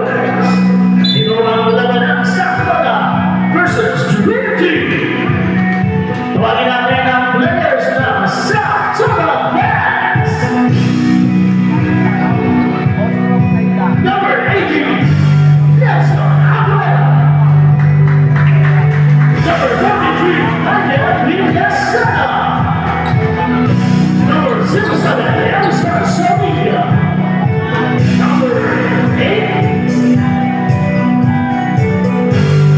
Boys. Ito ang laban ng Sakbaga versus Dream Team. Tawagin natin ang players ng Sakbaga Bands. Number 18, Nelson Abuela. Number 43, Angel Villasana. Number 07, Elsa Sevilla. Number 8,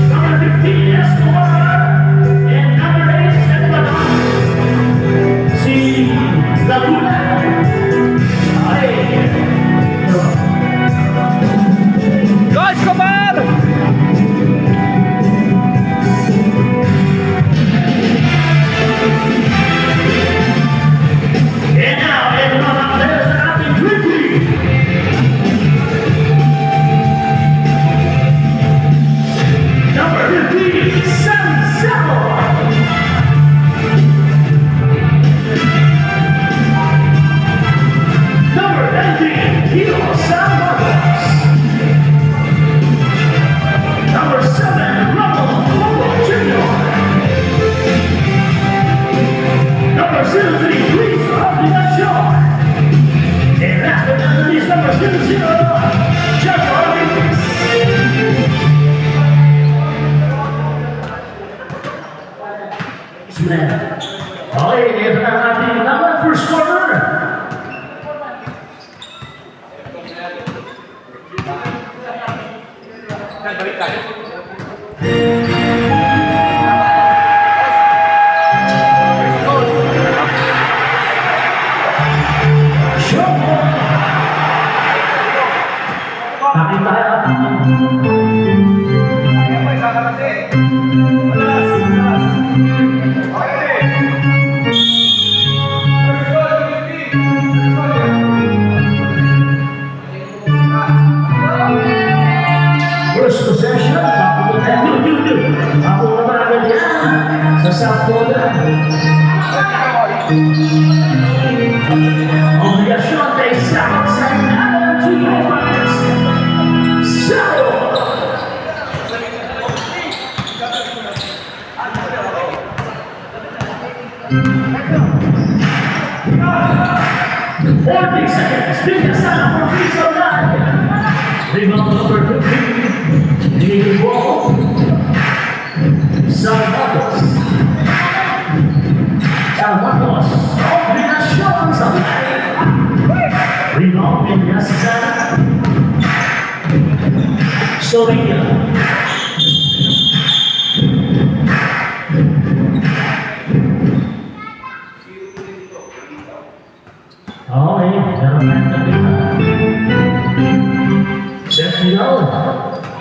number 15, Escobar. And number 8, si Laguna. Go Escobar! And now, everyone out there is happy drinking. Number 15, San Salvador. Number 19, Hilo San Marcos. Number 7, Ramon Lobo Jr. Number 03, Luis Obligación. And last but not least, number 001, Chaco Rodriguez. Okay, ito na ang ating laban, first quarter. First possession, ako naman agad yan sa South Florida. Obligasyon kay South San Alan to Yorkers. Salo! Forty seconds, Villasana for free throw line. Rebound number 15, David Wall, San Marcos. San Marcos, Obligasyon sa line. Rebound Villasana. Sorilla. Okay, meron tayong nagkita. Technical.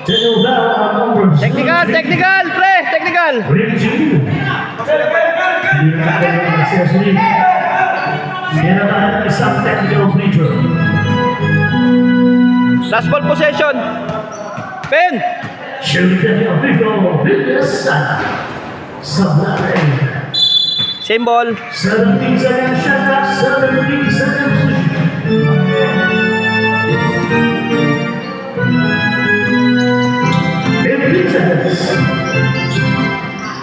Technical ang number. Technical, pre! Technical! Dream Team. Hindi na tayo ng accessory. Meron tayo ng isang technical feature. Last ball possession. Pen! Shooting official Villasana. Sablay. Same ball. 17 seconds shot clock, 17 seconds.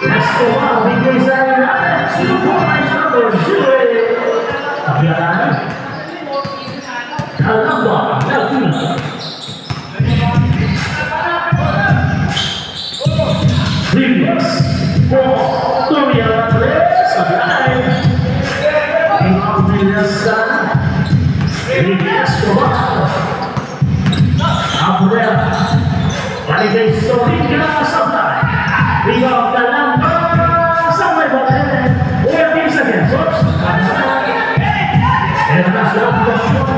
Escobar, bigay sa lahat. 2 points number 0. Paglalaan. Calamba, Laguna. Rivas, Turia Andres, Sablay. Imam Villasana. Escobar. Abrera. Paligay Sorilla Sablay. Rebound Calamba. Sablay Baten. 14 seconds. Oops. And that's the Obligasyon.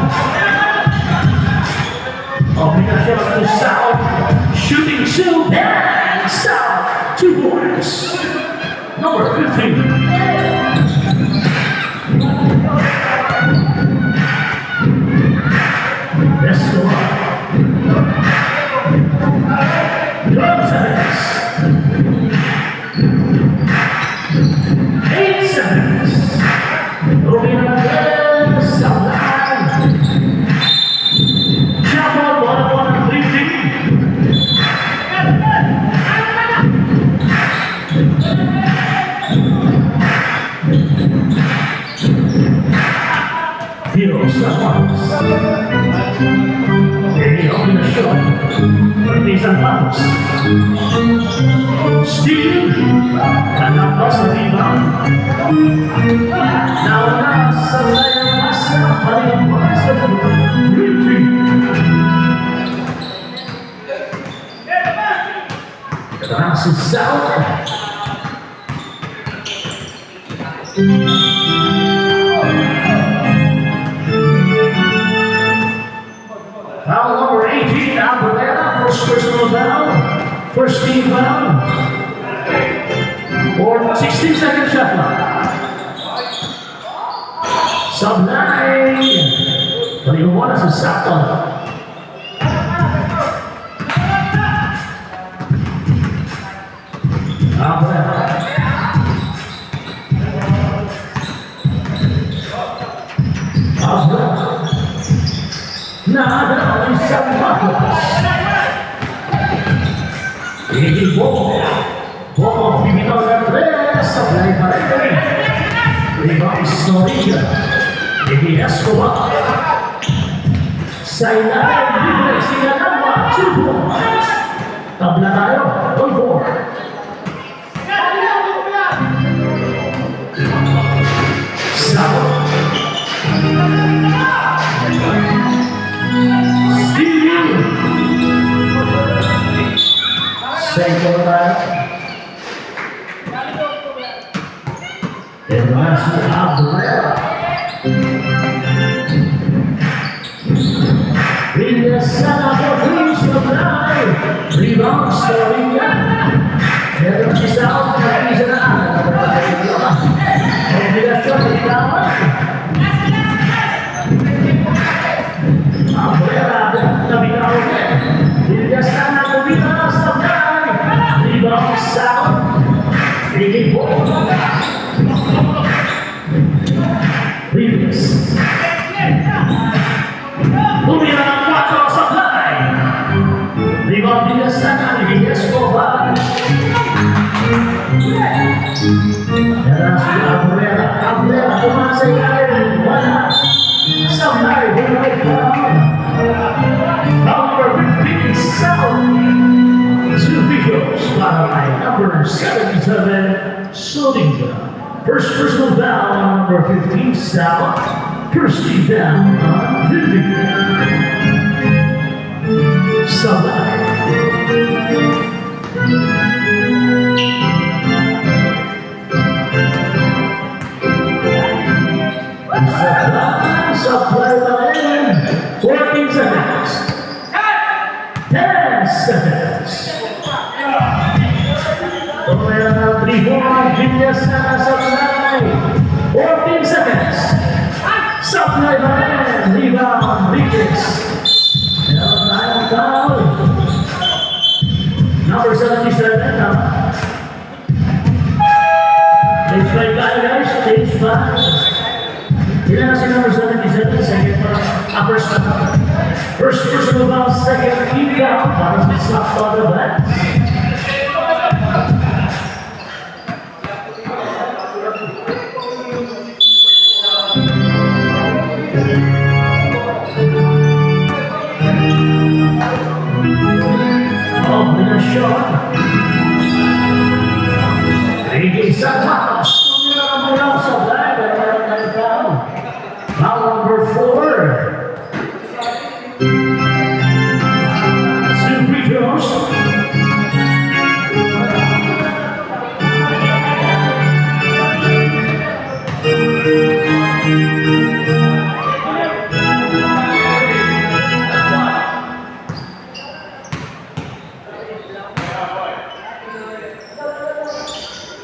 Obligasyon to South. Shooting 2. And South. 2 points. Number 15. Escobar. 12 seconds. 8 seconds. Moving on the Sablay. Chapo, 1-1 leading. Heroes Santos. They open the shot. Marquez Santos. Steve. Nanapos na rebound. Nauna sa layang masa. Palimpas na 3-3. Katarang si South. Foul number 18, Alberta, first personal foul, first team foul, or 16-second shot clock. Sablay, paliwan sa sakto. Alberta. Nada ang isang baklas. Hindi po. Bobo, bibitaw ng tres. Sablay pa rin. Rebound Snorriga. Hindi Escobar. Sa ilalim, libre sila naman. 2 points. Tabla tayo. 1-4. Sabo. Second time. And last Alberta. Reyes sana for three supply. Rebound Snorriga. Meron si South na isa na. Obligasyon sa ikawan. Alberta nabitaw niya. Reyes sana kumita sa rebound South. Biging ball. Reyes. Tumira ng 4 sa fly. Rebound Reyes sana. Reyes Escobar. Yan si Alberta. Alberta kumasa ilalim. Wala. Sablay. Wala foul. Number 15 South. Superheroes para kay number 77 Snorriga. First personal foul on number 15 South. First team down on 50. Sablay. Sablay pa rin. 14 seconds. 10 seconds. Tumira na 3-4. Reyes sana Sablay. 14 seconds. Sablay pa rin. Rebound Reyes. Meron tayong foul. Number 77. Stage 5 tayo guys. Stage 5. Ilan na si number 77? Second pa. First personal foul. Second team foul. Para sa South on the back. Open a shot. Reyes Santos. Tumira na mula sa flag. Meron tayong foul. Foul number 4. Superheroes.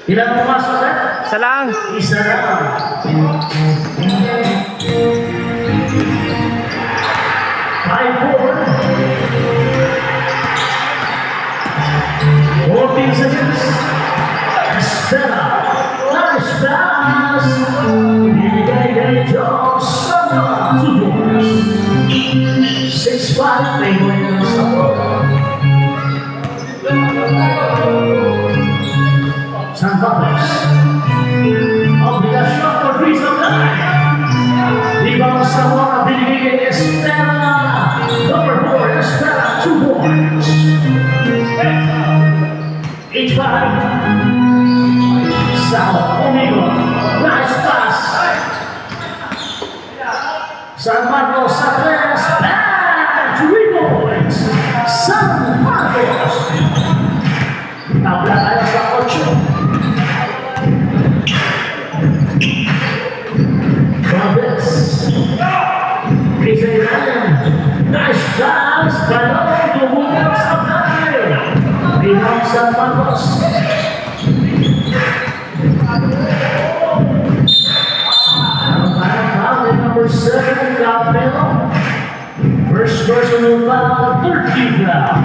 Ilan pumasok na? Isa lang. Isa lang. 14 seconds. Estela. Nice pass. Ibigay kay John Sama. 2 points. 6-5. May boy na sa San Carlos. Obligasyon for free Sablay. Rebound Sablay. Sao Amigo. Nice pass. San Marcos sa 3. Bad 3 points. San Marcos. Tabla tayo sa 8. Travis. Isang nice pass. Balong tumutok sa tayo. Rebound San Marcos. Number 7, Capello. First personal foul, 13 foul.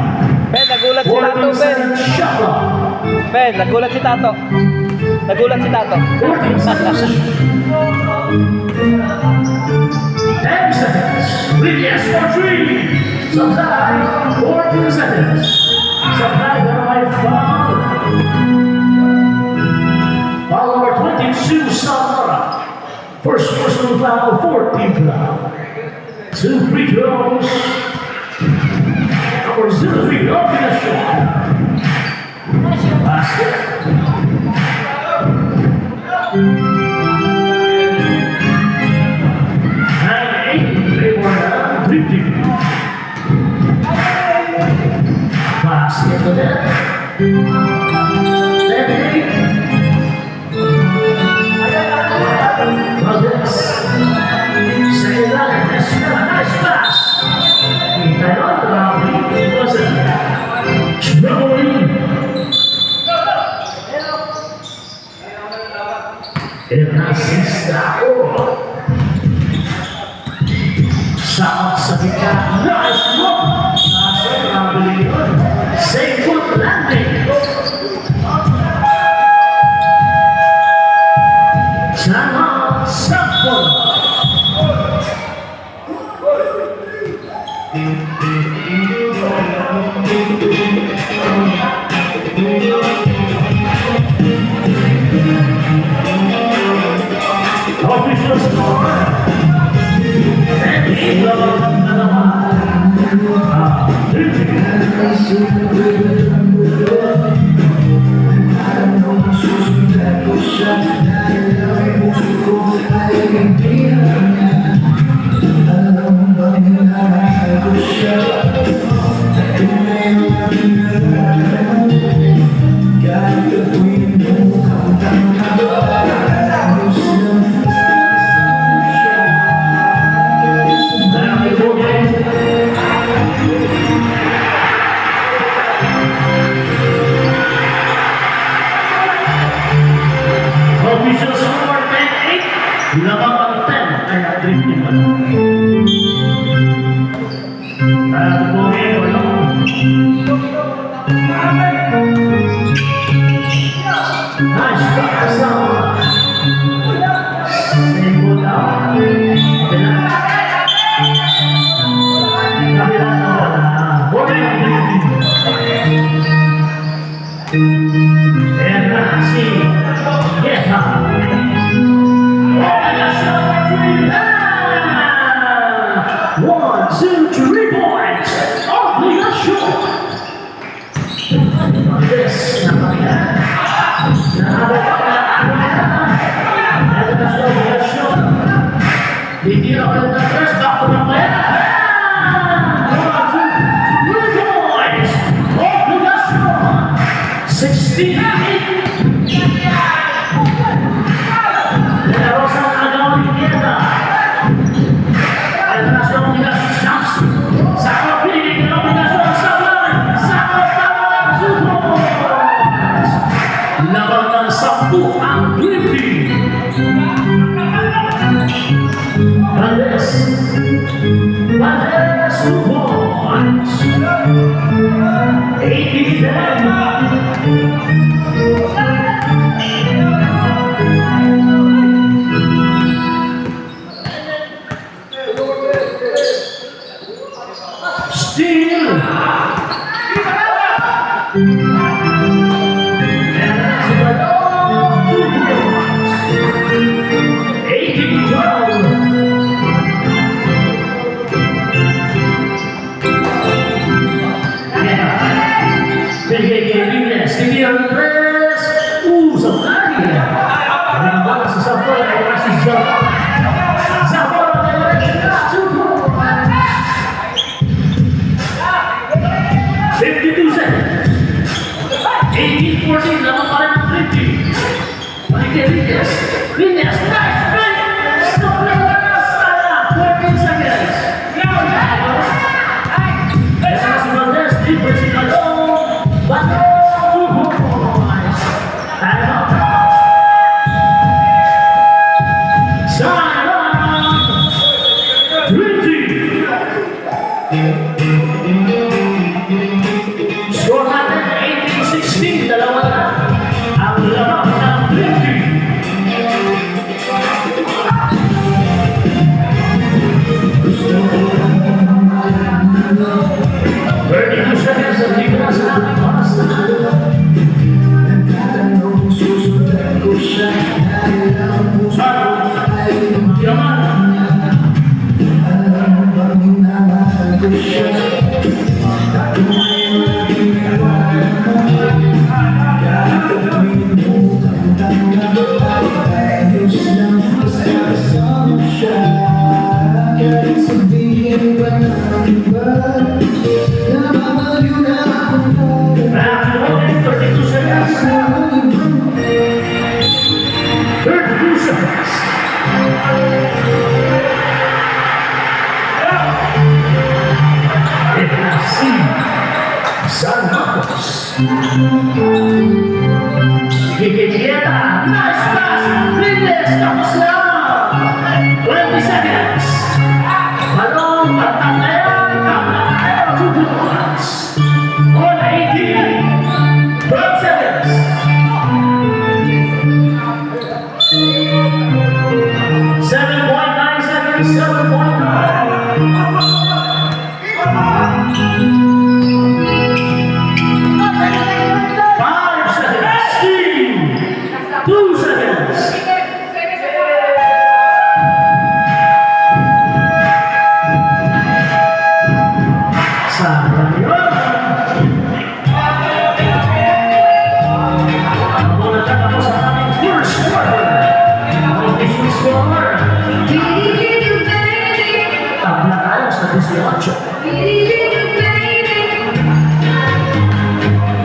Ben, nagulat si Tato, Ben. 14 shot clock. Ben, nagulat si Tato. Nagulat si Tato. 14 seconds. 10 seconds. Reyes for 3. Supply, 14 seconds. Supply, by foul. Foul number 22, Samara. First personal foul, 14 foul. 2 free throws. Number 03, open a shot. Basket. And 8, they were down 50. Basket to that. Then 8. Rodriguez. Second line, nice pass. It was a dribbling. Hernacista. Sama sa bigla. Nice look. Safe foot landing. Sama Sample. Official score. And he goes Official score 10-8. Lamang ang 10 ay nag-dribble naman. Bumili ko lang. Nice pass out. Single down. Kabila na wala. Bumili ang dribble. And na si Geta. One, two, 3 points. Obligasyon. This, napakiyan. Obligasyon. Hindi ako na first back to the player. 1, 2, 3 points. Obligasyon. 16-8. Sige, Score natin 18-16, dalawa na ang lamang ng lifting. 32 seconds ang libre sa ating oras na. Yaman. After 32 seconds. 32 seconds. It has seen San Marcos. Kikikieta. Nice pass. Lindes. Tapos na. 20 seconds. Balong at tanglayan. Tanglayan. 2 points. On 18. 12 seconds. 7.9 seconds. 7.9. 5 seconds. Steve. 2 seconds. Sayang yun. Muna tapos ang aming first quarter. Ang official score. Tabla tayo sa 18.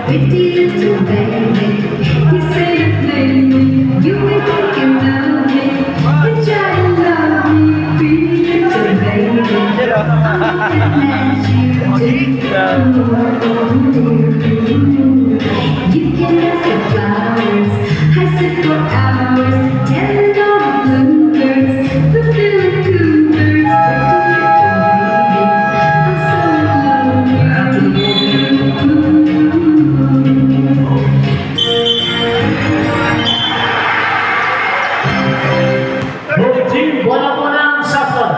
Pretty little baby, you say you play me, you make me love me, you try to love me, pretty little baby. You can ask for flowers, I sit for hours, telling all the bluebirds, the little cougars, pretty little baby, I'm so in love with you. Both team, wala po ng sakot.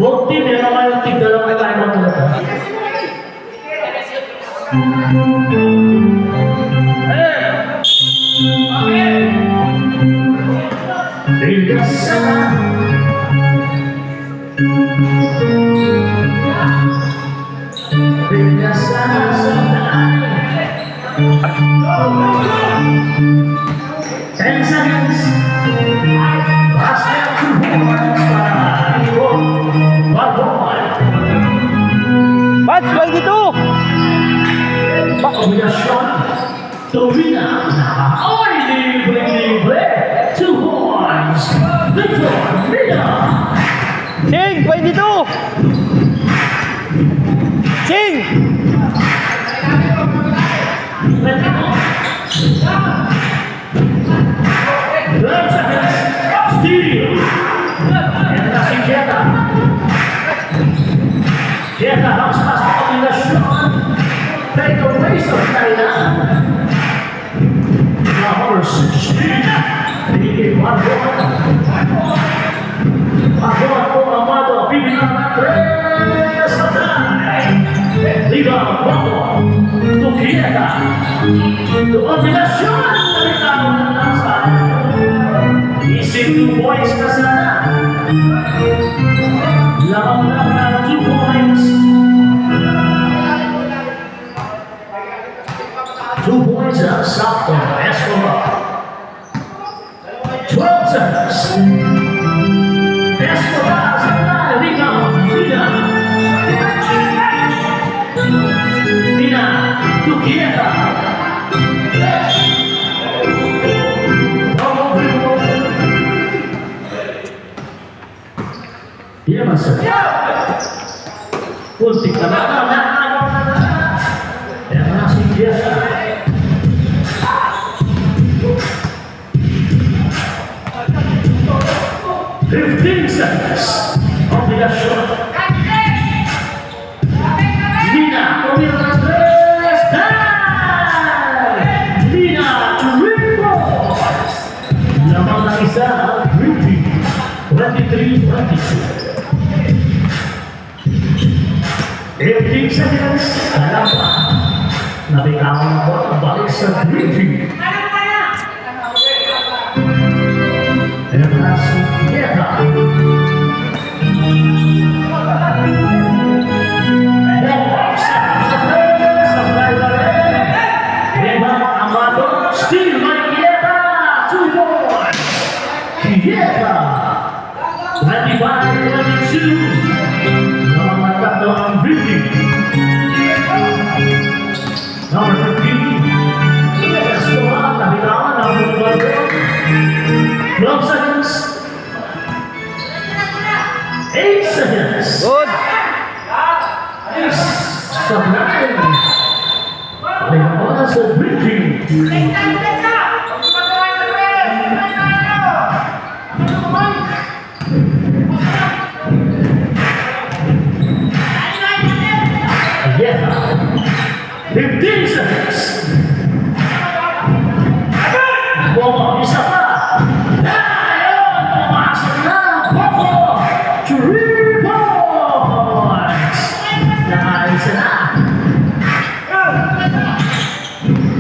Both team, meron kayong tig-dalawang time out ulit. Bigas sana. Bigas sana sa daan. 10 seconds. Last now 2 points para Ivo Balboa. Match 22! Obligasyon. Torina. Ay, libre. 2 points. Victor Mina. Sing! 22! Sing! 12 seconds. Steal. Yan na si Jetta. Jetta, bounce pass na kombinasyon. Take away sa Thailand. Number 16. Bigay Balboa. Balboa po Amado. Bibigyan na 3 sa time. Liga Balboa. Tukieta. Kombinasyon. Nalitaw na nasa. Isip 2 points na sana. Lamang lang na 2 points. 2 points ang sakto. Escobar. 12 seconds. Escobar sa tayo. Rebound. Mina. Tukieta. Dia masuk. Puntik na yang masih biasa. 15 seconds. Obligasyon. 15 seconds. Alam pa. Nabitawan po ang balik sa briefing. And that's Yeta. Still by Yeta. 2 more. Yeta. 25-22. Nomor tatlo ang briefing. Number 15. Let's go on. Nabitawan ang number 12 seconds. 8 seconds. Good. Ace. Stop 9. Nabitawan sa briefing. Yeta. 15 seconds. Bobo, isa pa. Ayun, pumasok na. Bobo. 3 points. Nakaisa na.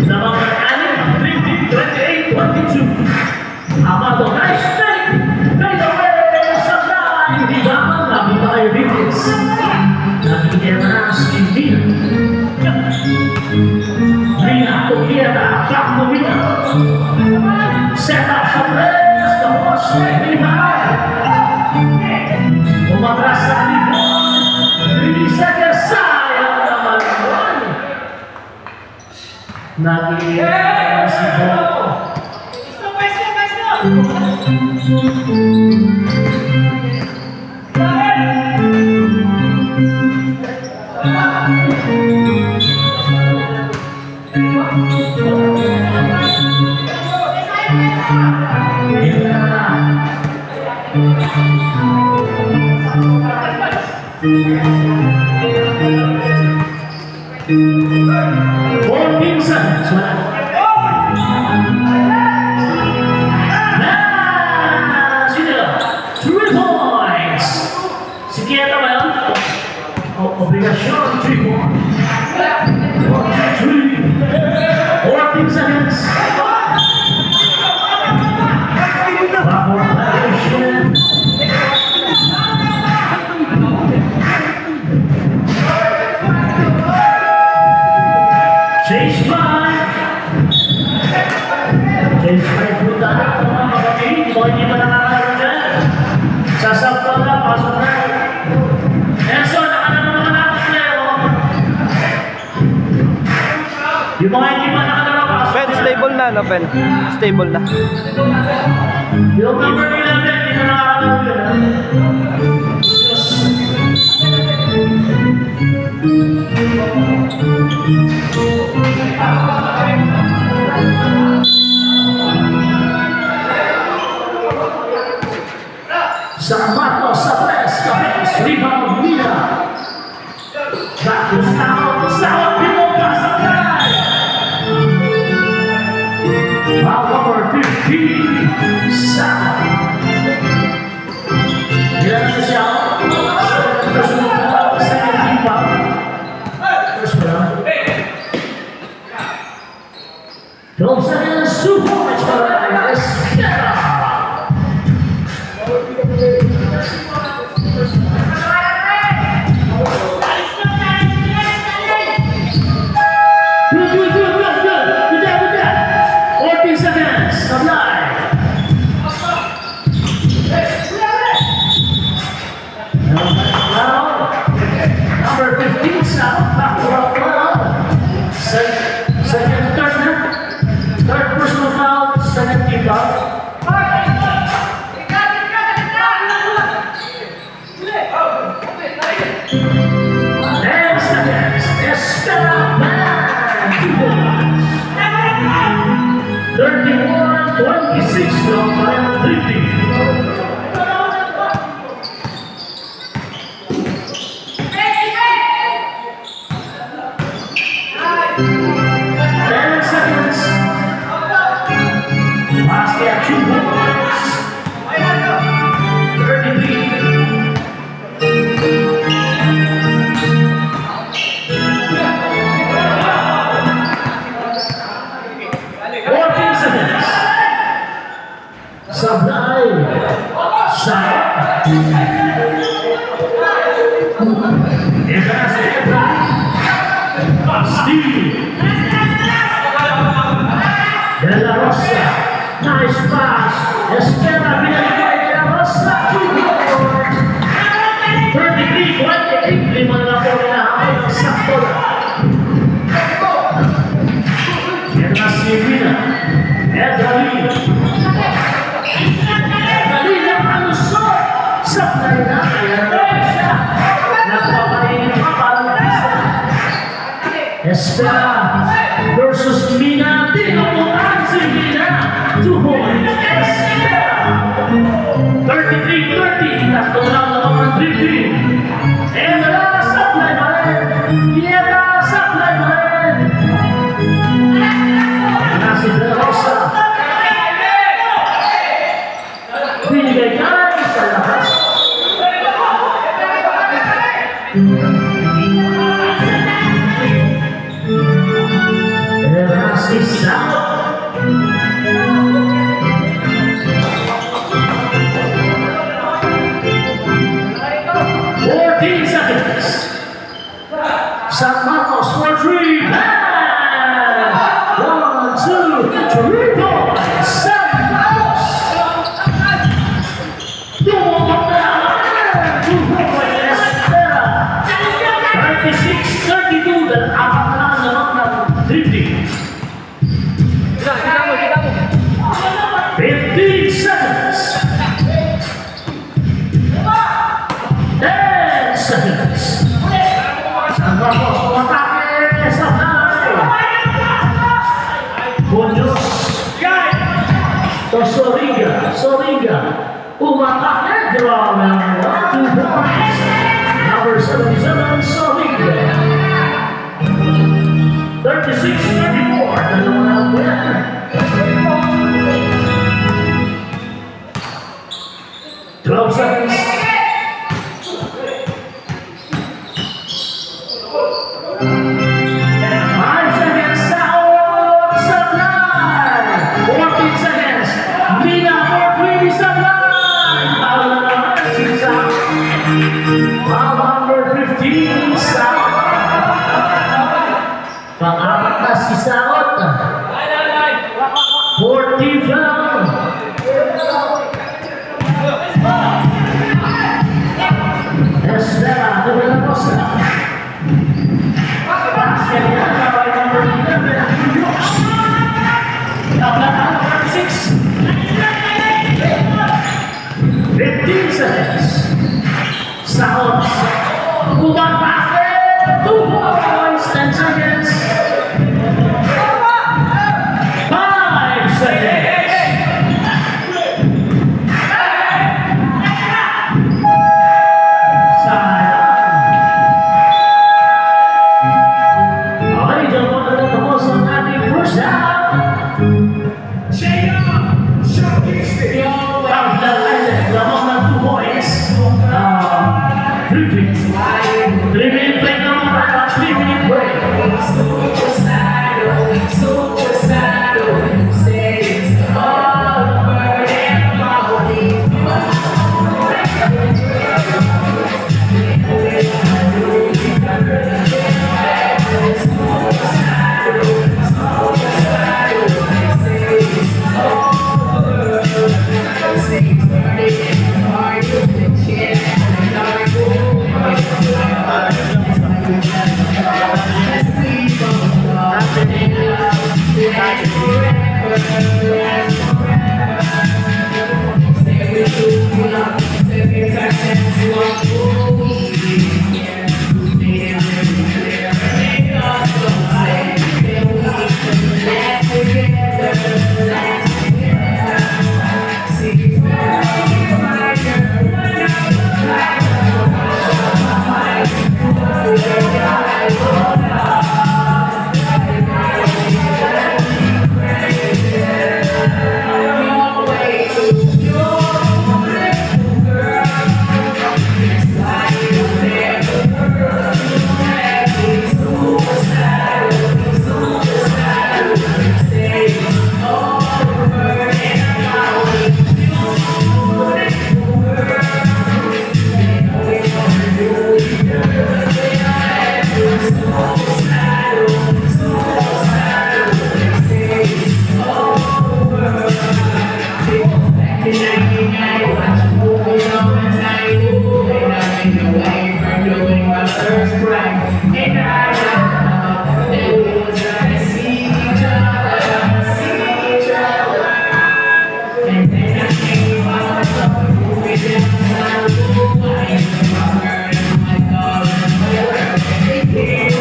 Number 9, 28-22. Amado, nice take. Fade away. Sabay. Hindi dapat. Labi tayo Vinicius. Nagigyan na si Vina. Vina, Tokieta, Takbo Vina. Set up sa press. Tapos, Vina. Umatras sa libon. 3 seconds. Sayang naman yun. Nagigyan na si Bobo. Obligasyon, 3 points. 14 seconds. Violation. Chase by. Chase by punta na ang mga kapatid. Kung hindi pa nakakaro dyan. Sasabta na, pasok na. Nelson, yung mga hindi pa nakadalaw. Pen, stable na, no, Pen? Stable na. Yung number 11, hindi na nakadalaw yun, ha? Sa Marcos, sa press, kapes, rebound, Mina. Tapos out, pinong sa kay. Number 15, Sam. Ilan na siya? First one, second team pa. First one. 12 seconds, 2 points para Esquerra. Number 15, South, back to our foul. Third personal foul, second team foul. 10 seconds, Estela Man, 31-26 from Final 50. Ito na si Edra. Steve. De La Rosa. Nice pass. Espera, binalik De La Rosa. 33-28. Lima na po nila ang sakto na. Yan na si Rina. Edalina. Edalina palusot. Sablay na. Ayan na siya. Napapainin pa parang isa. Espera versus Mina. Tinupuan si Mina. 2 points. Espera. 33-30. Tatlo lang naman ang dribbling. And wala sablay pa rin. Pieta sablay pa rin. Nasi De La Rosa. Binigay kay sa lakas. Nasi Sao. San Marcos for 3. 1, 2, 3 points. San Marcos. 2 points. Espera. 36-32. Dan apat na lang naman ng dribling. 15 seconds. 10 seconds. San Marcos umatake sa tanay. Munoz. To Soringa. Umatake. Draw ng 2 points. Number 77, Soringa. 36-34. Dalawa na ang win. Twelve seconds. Pangapat na si Saot. 40 foul. Estela de La Rosa. Basket yan by number 11. Number 6. 15 seconds. Saot. Bumabake. 2 points. 10 seconds. 5 seconds. Sayang. Okay, dyan po natatapos ang ating first half. Lamang ng 2 points. Dribbling. Dribbling play naman tayo. 3-minute break. first breath, and I know it was gonna see each other, and then I came out of the movie down my car, they came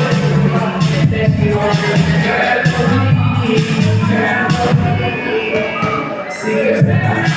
that you were the girl for me, see you back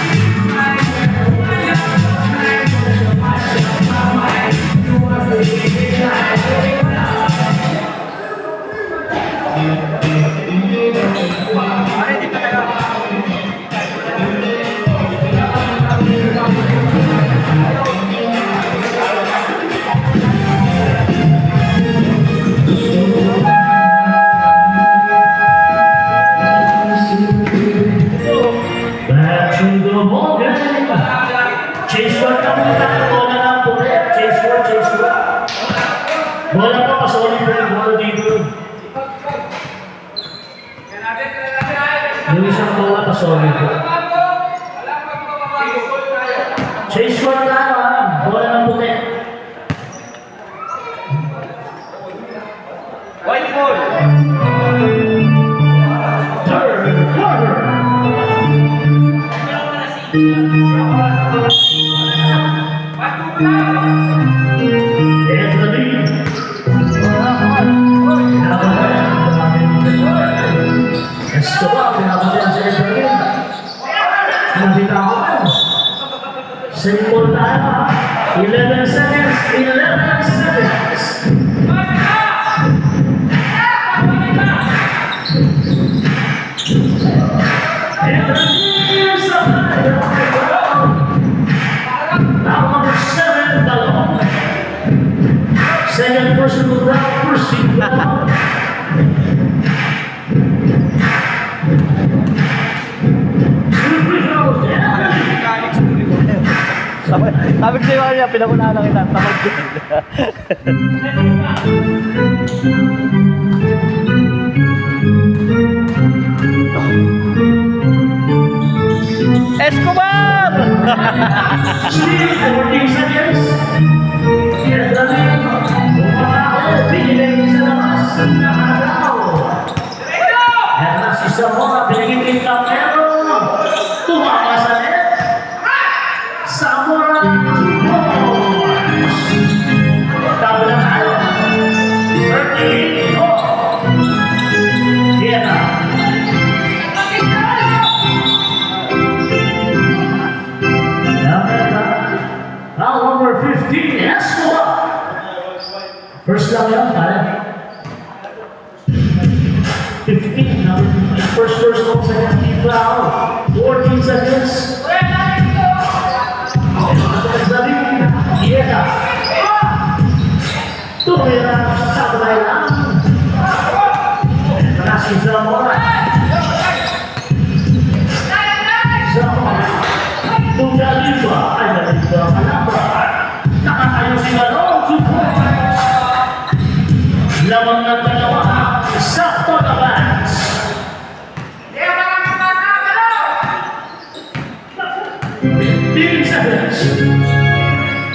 to the morning. Chase work na muna tayo. Bola na po ulit. Chase work. Bola pa, pasoli po yung bola dito. Yung isang bola, pasoli po. Chase work na ha. Bola na po ulit. White ball. Third quarter. And the lead. Escobar, pinapatihan sa Efrain. Nakita ko. Simple tayo. 11 seconds. 11 seconds. And the lead is up. Now number 7, Talon. Second person to grab first seat. Sabi ko sa'yo kanina, pinakunahan lang kita. Tamad ko. Escobar! Still 14 seconds. And the lead. Bumabalik. Pinilay sa labas. Nakalaw. And na si Zamora. Pinigil ka pero tumama sa net. Zamora to goals. Tama na tayo. 38 more. Yan na. Now number 15, Escobar. First lang yan, pare. 15, number 15. First goal, second team foul. 14 seconds. Iya. Tumira sa bayan. Terasi Zamora. Zamora. Tunggal lima. Ada lima Malaba. Nakatayo si Malong. 2 points. Lamang ng dalawa. Sakto na bats. 15 seconds.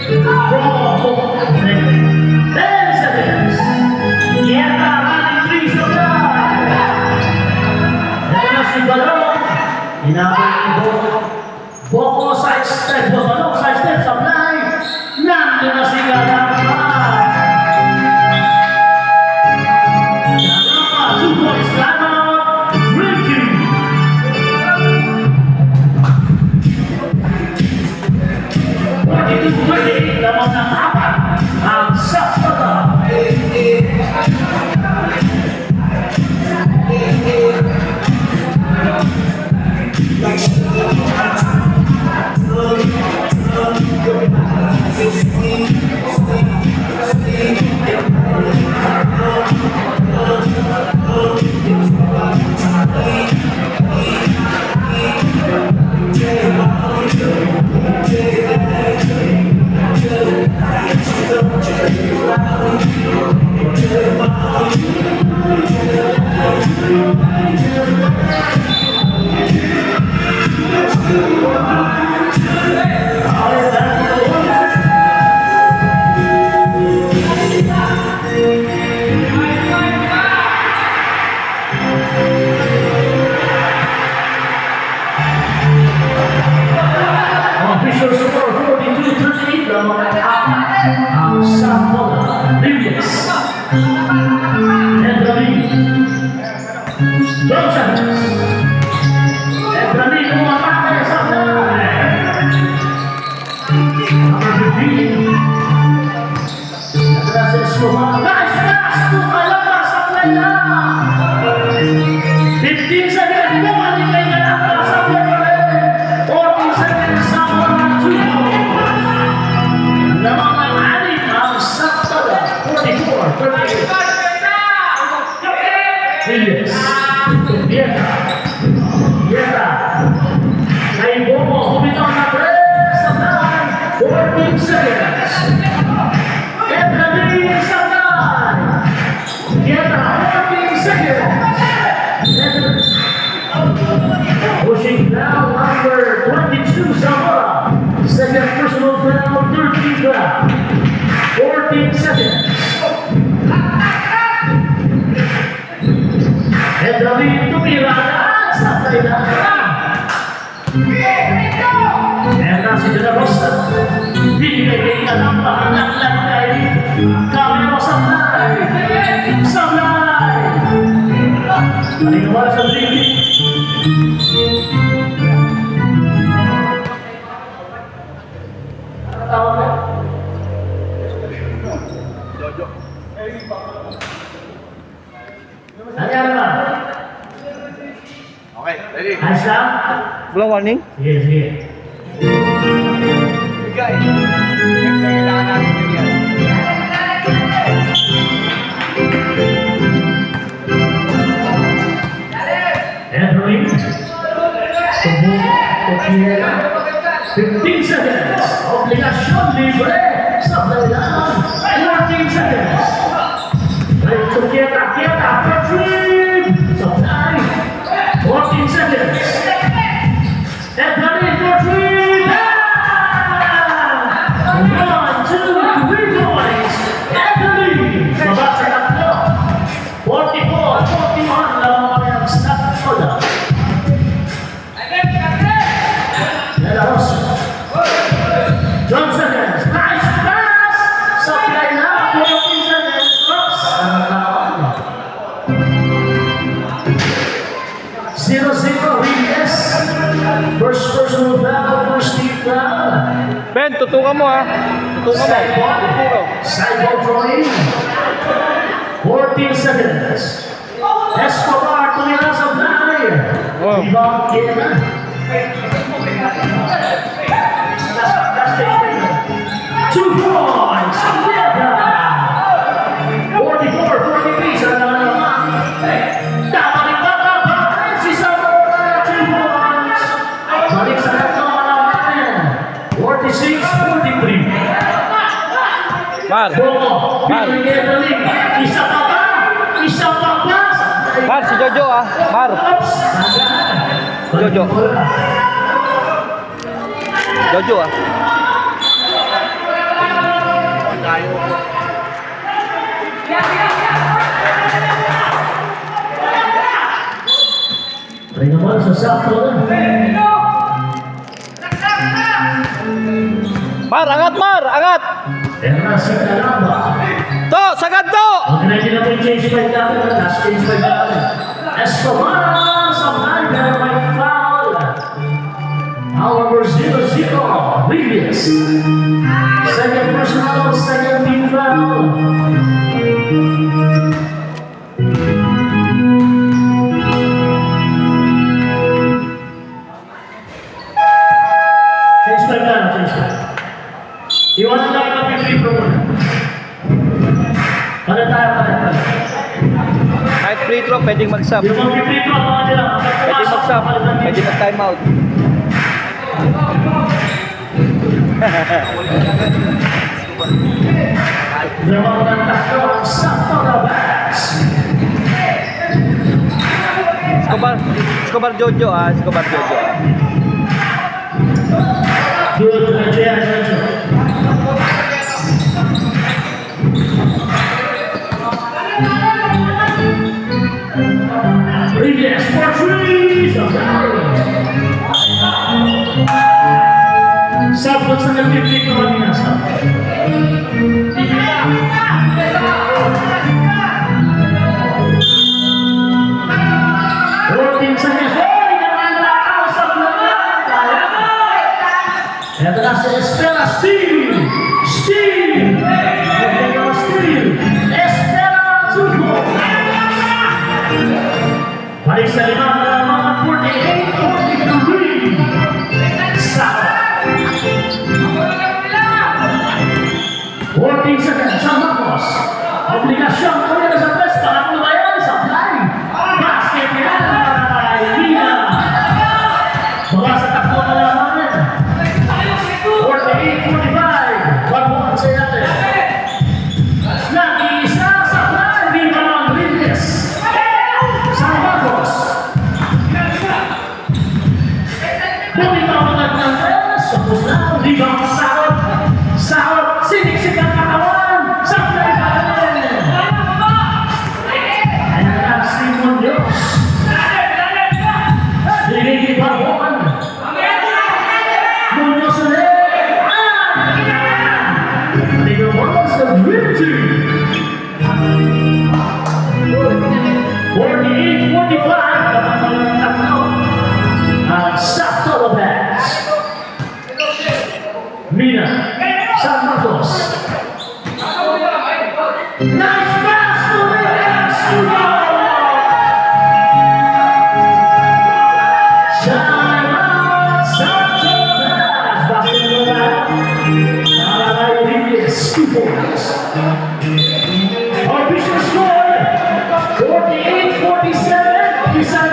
10 seconds. Yeta, running 3 sa line. Ito na si Balong. Hinabot ni Boko side step. Balong side step sa line. Nandun na si Galapa. Galapa, 2 points lamang. Drinking. Lamang ng apat ang Sakta. Escobar. Nice pass to Calabas. Sablay na. 15 seconds. Bumalik kay Calabas. Sablay na rin. 14 seconds. Zamora 2. Lamang ng anim ang Saktada. 44-38. Reyes. Vieta. Kay Bomo. Bumitaw na rin. Sablay. 14 seconds. Edley Sablay. Vieta. 14 seconds. Pushing down number 22, Zamora. Second personal foul, 13 foul. 14 seconds. Edley tumira na sa tayo. And nasi De La Rosa. Binigay ka ng pangalan kami mo Sablay. Sablay. Maling wala sa dribble. Nangyari ba? Okay, ready? Ayos lang? Walang warning? Sige, sige. Bigay. Siyempre, kailangan natin yun yan. Edwin. Subuh. Okiera. 15 seconds. Obligasyon libre. Sablay lang. 14 seconds. Balik to Kieta. Kieta. Patrick. Sablay. 14 seconds. Edwin. Patrick. 1, 2, 3 points. Edwin. Baba sa tatlo. 44-41 lang ang Saktada. De La Rosa. John seconds. Nice pass. Sablay na. 14 seconds. Oops. 0-0 Reyes. First personal foul, first team foul. Ben, tutukan mo ha. Tutukan mo. Tuturo. Sideball drawing. 14 seconds. Escobar tumira sa Sablay. Wow. Rebound Kieta. 2 points. Kieta. 44-43 sa naman. Tama ni Bata. Si Zamora. 2 points. Balik sa tatlo naman. 46-43. Mar. Bomo. Binigay na rin. Isa pa ba? Isa pa ba? Mar, si Jojo ah. Mar. Oops. Jojo. Jojo ah. Rin naman sa sakto na. Mar, angat Mar, angat. Era si Calamba. To, sagad to. Ang ginagin na po yung change by natin. Last change by natin. Escobar sa Malga may foul. Foul number 0-0. Reyes. Second personal, second team foul. Change by natin, change by. Iwanan lang yung free throw muna. Pala tayo. Kahit free throw, pwedeng mag-sub. Yung mga free throw, mga nila. Pwede mag-sub. Pwede mag-time out. Lamang ng tatlo ang Saktada Bats. Escobar Jojo ah. Escobar Jojo ah. Good, Nigeria, Nigeria. Reyes for three. Sabot sa nag-flip ko kanina sa. Working sa niya. Hoy! Nakalakaw sa Ito na si Estela Steve! Steve! Steve! Rebound, sahot. Sahot. Sinisik ang katawan. Sablay pa rin. Ayan ang Simon Dios. Dinigit pa buwan. Munoz ulit. The walls of victory. 48-45. Stop Tolobas. Mina. San Marcos. Nice pass to the Official score 48-47. Isang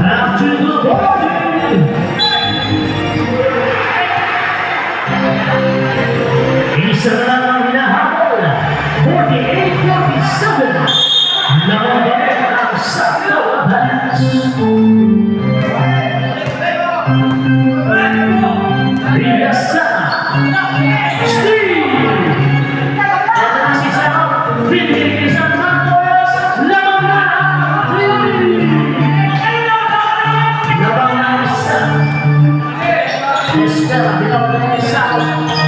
after the ball. Isa na lang ang hinahabol. 48-47. Nakabalik ang Sakto Labas. Rigasana. Steve. Ito na si Sam. Pinili San Marcos. Labang na. Labang na isa. Estela, binawag na isa.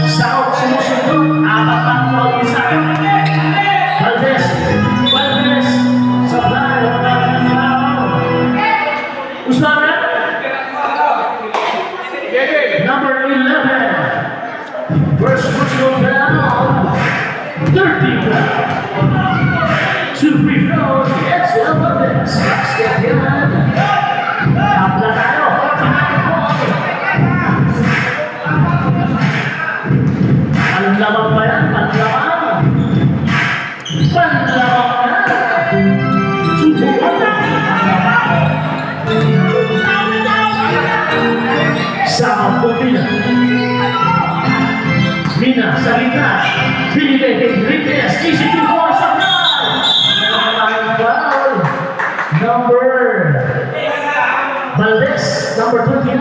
South sumusunod. Apat ang bawat isa. Valdez. Valdez. Sablay. Wala na foul. Usman. Number 11. First personal foul. 13 foul. 2 free throws. Estela Valdez. Step yan. Tapla tayo. 49. Panlabang ba yan? Panlabang. Panlabang na. Sa Mina. Mina sa gitna. Binigay kay Enriquez. Easy to four sa plan. Foul. Number Valdez. Number 29.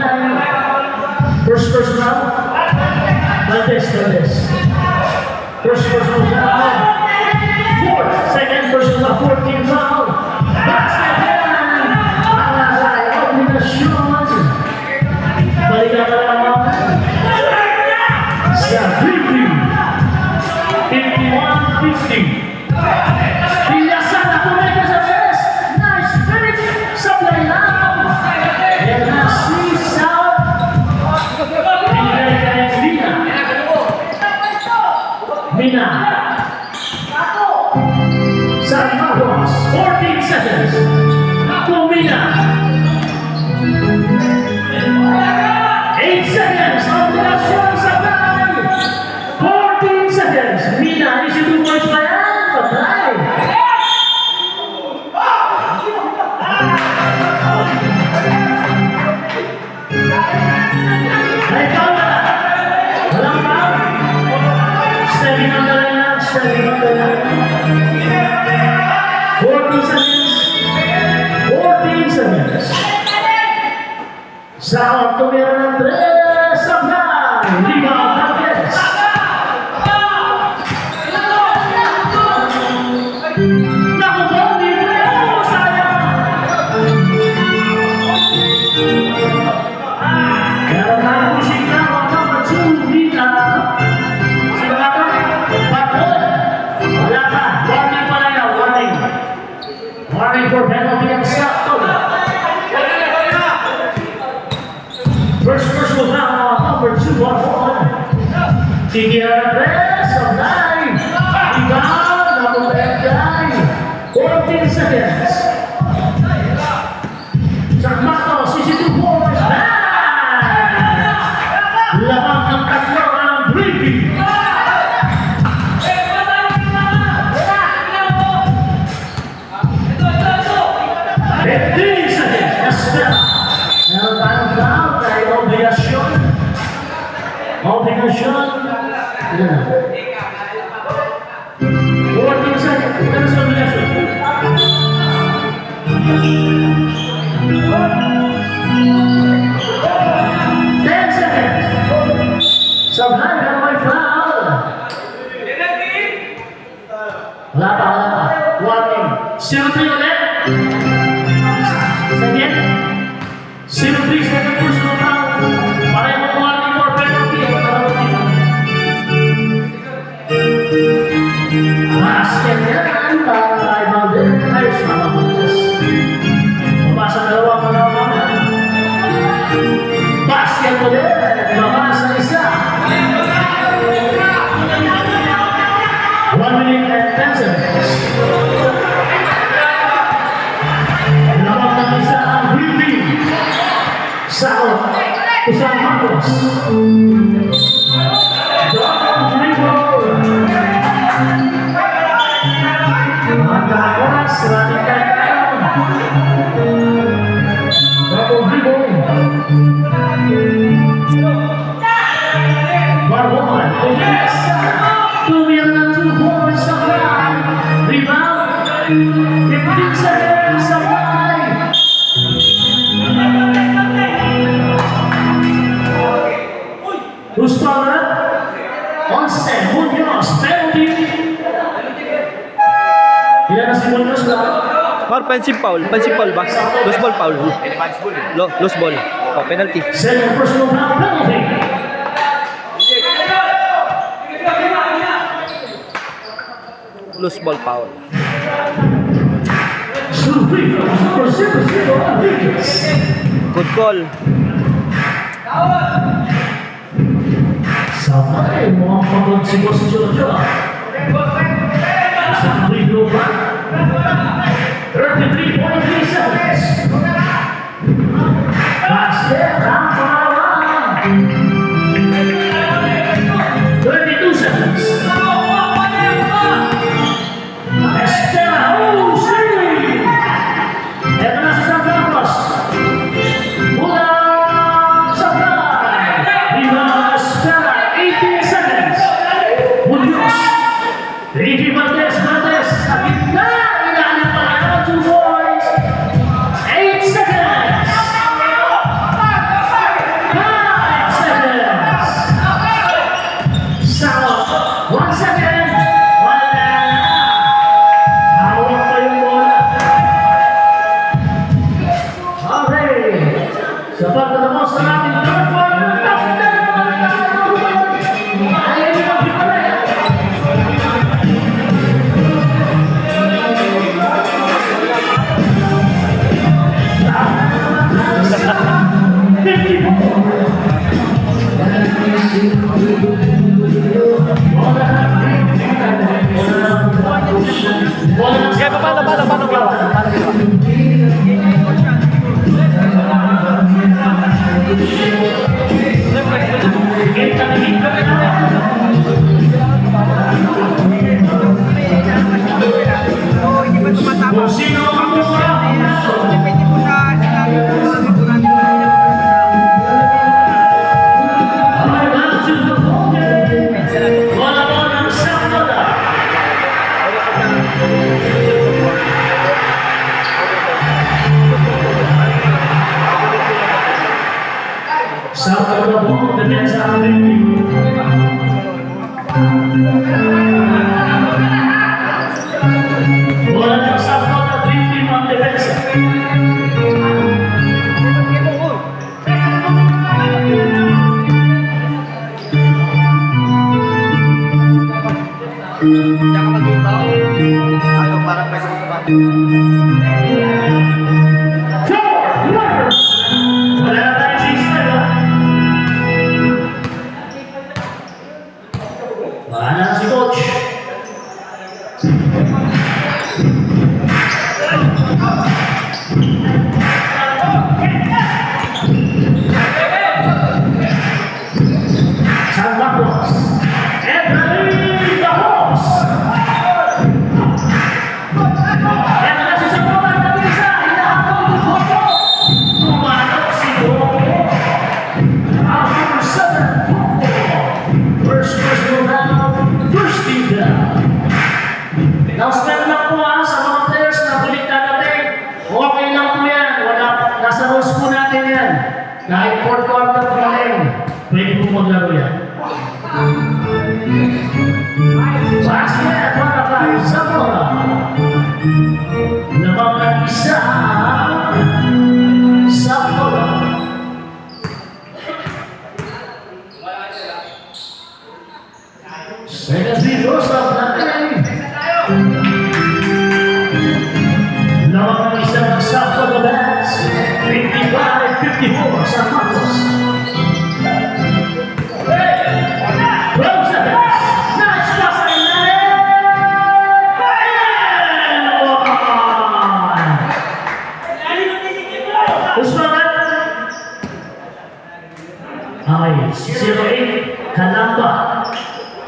First personal. Valdez. First personal foul. Fourth. Second personal 14 foul. Basket yan. Alasay. Kombinasyon. Balikan na naman. Sa 51-50. Pilasan na tunay ka sa best. Nice finish. Sablay lang. Yan na si South. Binigay ka ng Mina. Mina. San Marcos. 14 seconds. Mina. 8 seconds. Ang relasyon sa bahay. 14 seconds. Mina, easy 2 points pa yan. Patay. Ay, foul na. Walang foul. Steady on the line. Steady on the line. 14 seconds. 14 seconds. Sa tumira ng 3 sa bahay. Rebound Valdez. Nakubong ni Leo. Sayang. Pero nakakusing na ang number 2, Mina. Sino nga ba? Baton. Wala ka. Warning pala yan. Warning. Warning for penalty ang Sakto. First personal foul, number 2 on 1. Tigil Reyes of 9. Rebound, number 10. 14 seconds. San Marcos, 62 points. Laban Ilan na sa obligasyon? 10 seconds. Sablay, pero may foul. Wala pa. Warning. 0-3 ulit. Second. 0-3 second personal foul. Parehong warning for penalty. Basket yan. Para Valdez. Ay, sama Valdez. Pabasa dalawang mga. Basket ulit. Mabasa isa. 1 minute and 10 seconds. Labang ng isa ang Green Team. Sakot. Isang Marcos. Double dribble. Matakas. Running back down. Double dribble. Barbon. Yes. 2 million 2 points supply. Rebound. 15 seconds supply. Who's power? Onsen, Munoz, penalty. Ilan na si Munoz ba? Or pensive foul ba? Loose ball foul. Loose ball. Oh, penalty. Second personal foul penalty. Loose ball foul. Free throws number 0-0 Rodriguez. Good call. Sabay, mukhang pagod si Boss Jojo. Sa free throw ba? 33.3 seconds. Basket, ang pangalan. 32 seconds. Estela, oh, save! Eto na si San Carlos. Mula sa fly. Viva Estela, 18 seconds. Munoz. Ricky Valdez. Sa gitna. Inaanap pa lang 2 boys. 8 seconds. 5 seconds. Sakot. 1 second. Wala. Hawak pa yung bola. Okay. Sa pagtatapos na natin third quarter, ayaw niyo maghiwalay. Okay, paano ginawa? Kung sino ang Depende po sa sinabi po sa magulang. South of the ball, the next out bola ng South of the Dream Team ang depensa. Diyan ka mag-itaw. Ano, parang may sumabang. Wala na tayo si Stella. Wala na si Coach. San Marcos. Efraín Dahos. Eto na si Samuel Tabisa. fourth quarter playing. Pwede po maglaro yan. Basket para kay Zamora. Lamang ng isa. Zamora. Second free throw sa Blanay. Lamang ng isa ng Zamora Bats. 55-54 sa Marcos. 12 seconds. Nice pass by Lanay. Usman. Okay, 0-8. Kalamba.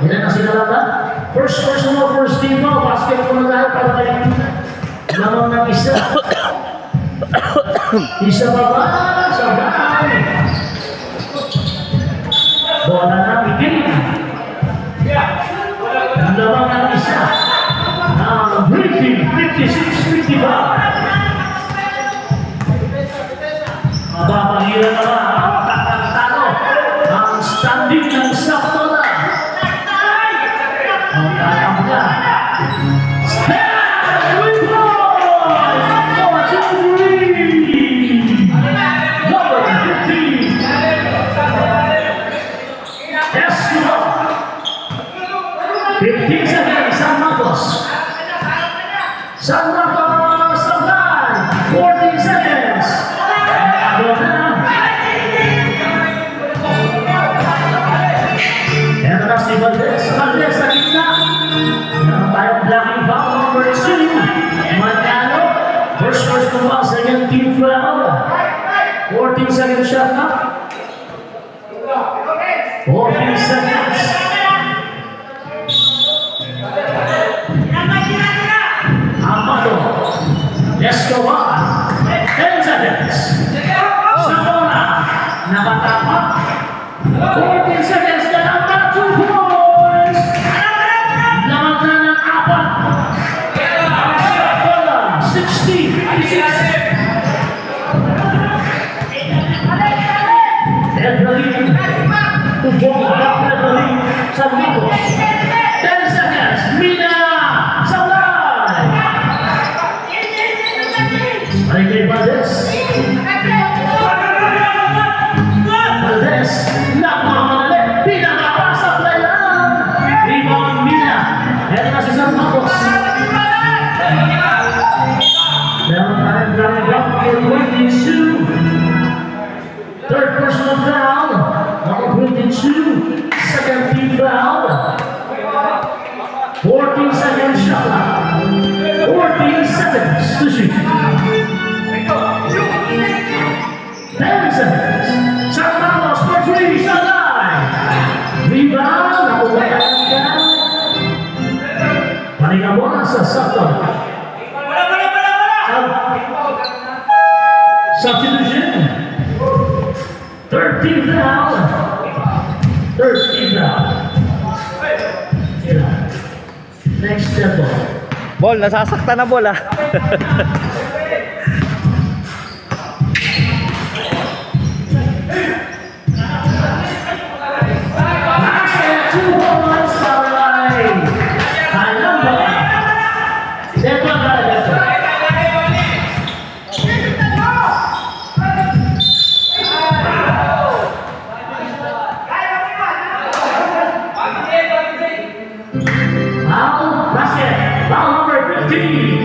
Ilan na si Kalamba? First personal, first team ball. Basket po na tayo para kayo. Lamang ng isa. Isa pa ba? Sa bahay. Bola na bitin. Lamang ng isa. Breaking 56-55. Mapapangilan na ba? Talo. Ang standing ng sakto na. Ang tatangga. Step! With one! 4-2-3! Number 15. Escobar. 15 seconds. San Marcos. San Marcos. Sabay. 14 seconds. Ito na si Valdez. Valdez sa gitna. Meron tayong blocking foul number 2. Magkano? First foul, second team foul. 14 seconds shot na. 14 seconds. Amado. Escobar. 10 seconds. Zamora. Nakatama. 14 seconds. Kalamba. 2 points. Lamang na ng 4. 60. 56. Edwin. Tujong Edwin. San Marcos. 10 seconds. Mina. Sablay. Ay kay Valdez. Valdez. Nakamanali. Pinakapasa play lang. Rebound Mina. Ito na si San Marcos. Meron tayong ground for 22. Third personal foul. Number 22. Second team foul. 14 seconds shot. 14 seconds to shoot. 10 seconds. San Marcos for 3. Salay. Rebound. Nakugatan ka. Paninga bola sa sakto. Substitution. 13 foul. 13 foul. Next step ball. Ball, nasasaktan na bola. Basket, 2 points, Salay. Kalamba. Depa Galabeto. Foul, basket, foul number 15.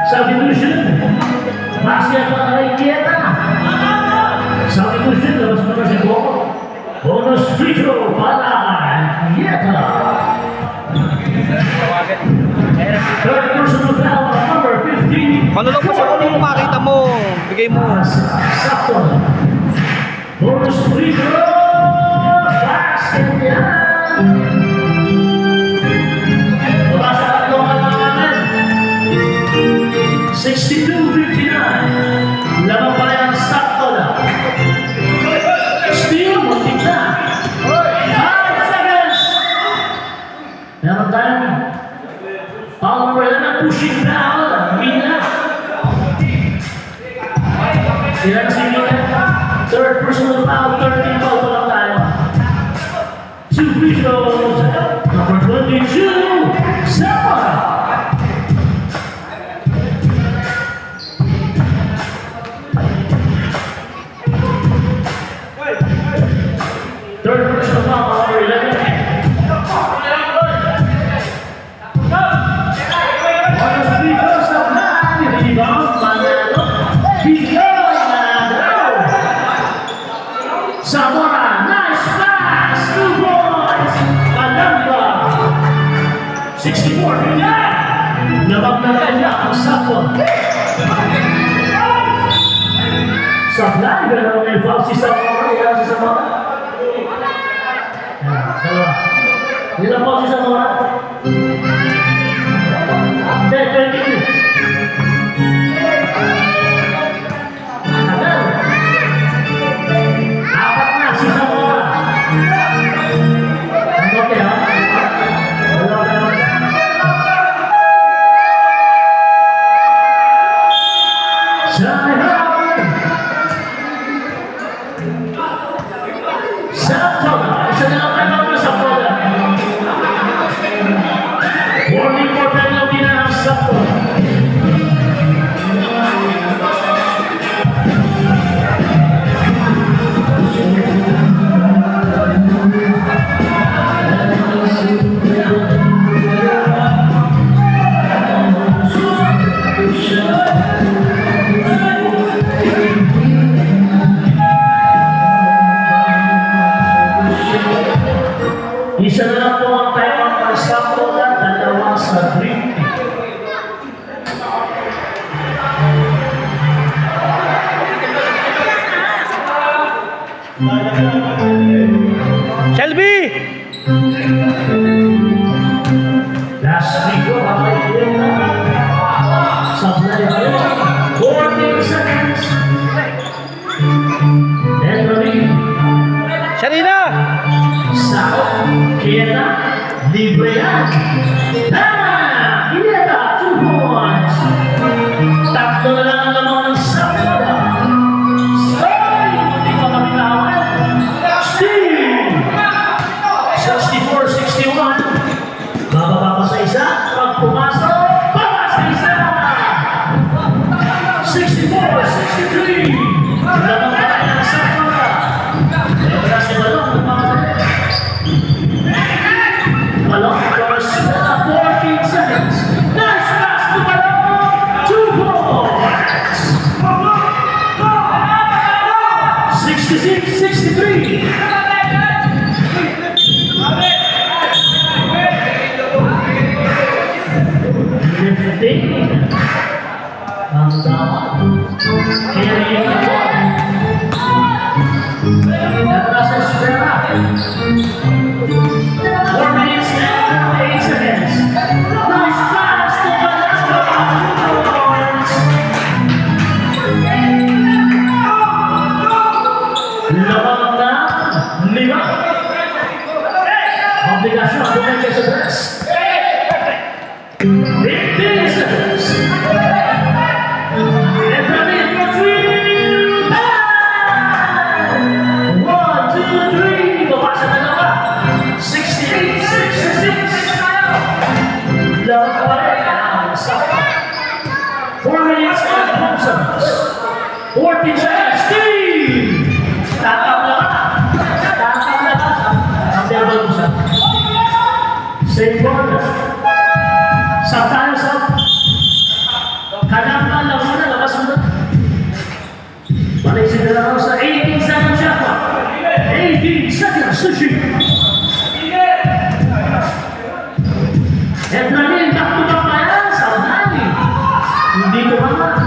Substitution. Basket para kay Kieta. Substitution, labas mo na si Boko. Bonus free throw para kay Kieta. Third personal foul, number 15. Ano lang pa sa ulo mo, makita mo. Bigay mo. Sakto. Bonus free throw. Basket yan. Basta tatlong kalamangan. 62-59. Lamang pa rin ang sakto na. Steal, muntik na. 5 seconds. Meron tayong foul number 11, pushing foul. Mina. Sila na si Mina. foul, 13 foul pa lang tayo. 2 free throws. Number 22, Zamora. Third personal foul, number 11. On the free throws of 9, rebound, Manalo. Zamora, nice pass, 2 points. Kalamba, 64, labag na kanya ang sakwa. Supply, gano'n may foul si Zamora, yan si Zamora. Dalawa. Ilang foul si Zamora? 22. Tagal. Apat na si Zamora. Okay, ha? Wala na. Zamora. Isa na lang kayo na Zamora. Warning for penalty na ang Zamora. Isa na lang po ang time para sa Zamora, dalawa sa Green Team. Shelby! Last week ko, makakailan na. Supply kayo. 14 seconds. And Ramin. Sharina! Sao, Kieta, libre yan. Tama! Kieta, 2 points. Tatlo na lang ang lamang ng Zamora. Stay! Hindi pa kami kawan. Steve! 64-61. Bababa pa sa isa. Pag pumasok, baba sa isa. 64-63. Lamang pa rin ang Zamora. Kaya si Balong, Balong, first 14 seconds. Nice pass to Balong. 2 points. 66-63. Lifting. Ang tama. Carrying the ball. Atrás espera. 4 minutes and 8 seconds. Nice pass to Balong. Labang na 5. Obligasyon, bumalik sa press. 15 seconds. And Ramin for 3. 1, 2, 3. Babasa na naman. 68-66. Labang pa rin ang Zamora. 4 minutes and 12 seconds. 14 seconds. Steve! Tatap na ba? Tatap na ba? Ang diabal mo siya. Same corner. Sa tayo sa hanap na lang muna, labas mo na. Balik si Delaro sa 18 seconds shot clock. 18 seconds, Sushi. And Ramin, back to back na yan sa Nani. Hindi ko naman.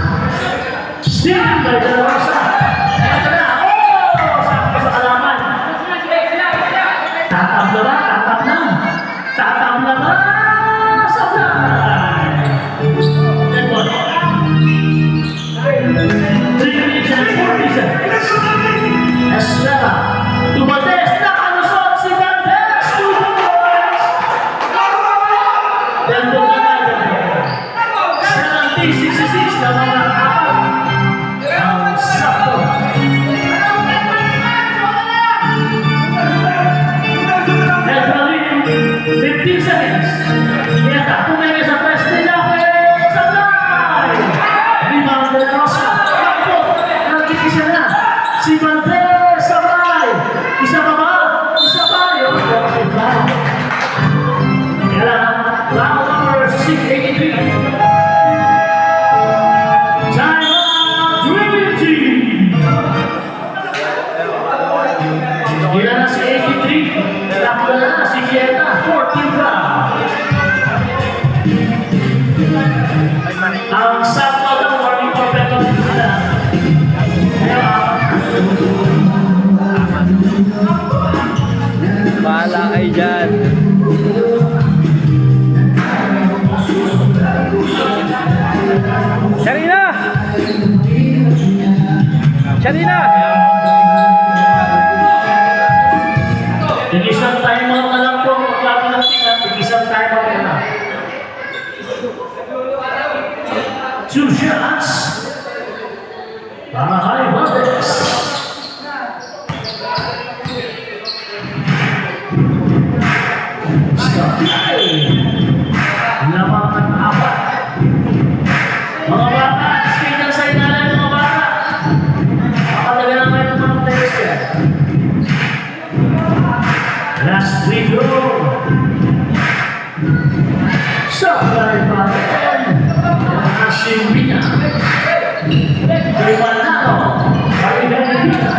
Still by Delaro sa. Ito na. Oh! Sakto sa kalaman. Tatap na ba? Tatap na. Tatap na ba? And one. 3 minutes and 40 seconds. Estrella. Tumates. Nakalusot si Dantes. 2 points. Dando na natin. 70-66 na mga apat. Ang sakto. 83. Time out, Dream Team. Ilan na si 83? Takbo na si Kieta, 14 pa. Ang sakto ng warning perfecto nila. Bahala kayo dyan. Sharina! Sharina! Isang timeout na lang po, maglaban ng tingnan, isang timeout na lang. 2 shots. Para high voltage. Supply. Lamang ang apat. Mga bata, speaker sa ilalim mga bata. Makatagal na kayo ng mga players yan. Last free throw. Supply pa rin. Asimina. Iwanado. Pariganipina.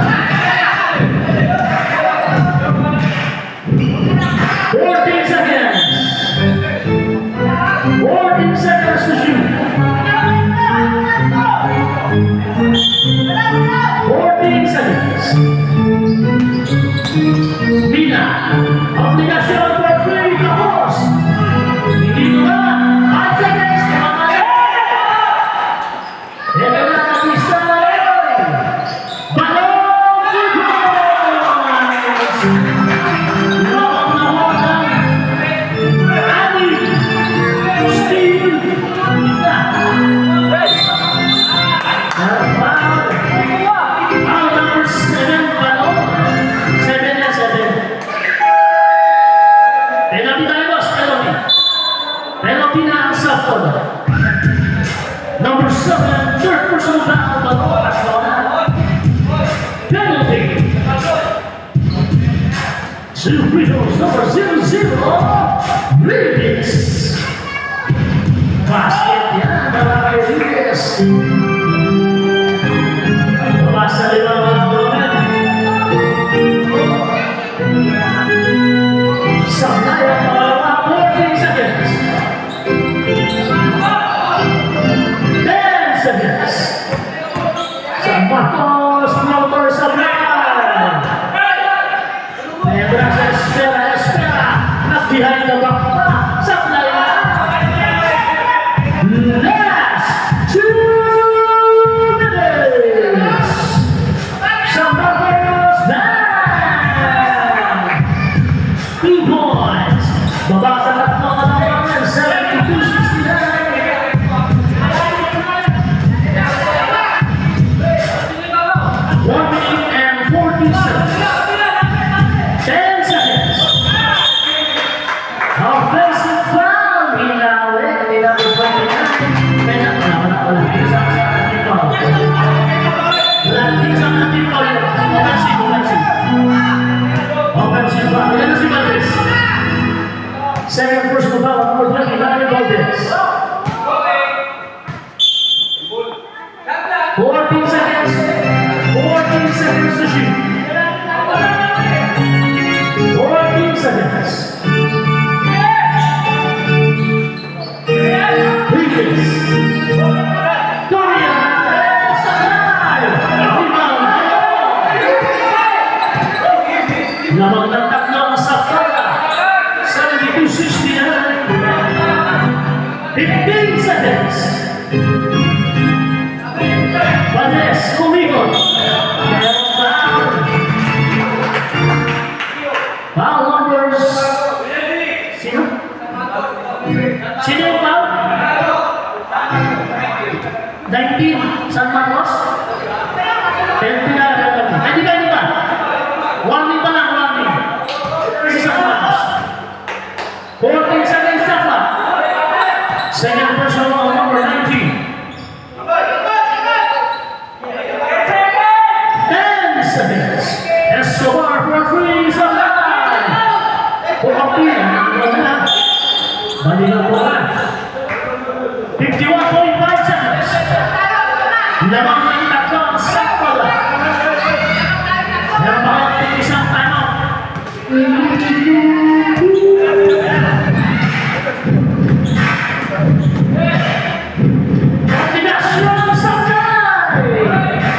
14 seconds. 14 seconds to shoot. 14 seconds. Mina. Obligasyon for free kapos. Hindi ko na. 5 seconds. Ito na ang pista na rin. Balong to goals. Lawang na hotan. Ani. Steve. Ang number 7 balong. 7 na 7. Penalty tayo boss. Penalty. Penalty na ang sakto. Number 7, third personal foul, Barcelona. Penalty. 2 free throws, number 00, Rodriguez. Basket yan, Rodriguez. Basta limang mga moment. Sakay ang mga 14 seconds. 10 seconds. San Marcos floater sa line. Pedra sa espera. Not behind the back pa. Sa line. Last 2 minutes. San Marcos line. 2 points. Baba sa tatlo ka naman. 72-69. 1 minute and 40 seconds. 10 seconds. Offensive foul. Ilawe. 29. Kaya wala ko lang. Isa sa ating foul. Isa sa ating foul. Offensive. Offensive foul. Yan na si Valdez. Second personal foul. Number 20. Larry Valdez. 14 seconds. 14 seconds to shoot. 14 seconds. Rodriguez. Dorian. Lamang ng tatlo ang Safara. 72-69. 15 seconds. Valdez, umikot. Meron foul. Foul numbers. Sino? Sino yung foul? 19, San Marcos? 20 na. Hindi ba? 1 minute pa lang, 1 minute. Si San Marcos. 14 seconds na pa. Second person on number 19. 10 seconds. Escobar for 3 sa line. Pumapin. Balikan po na. lamang ng tatlong sample. Meron pa kayong isang tanong. Kombinasyon sa kamay!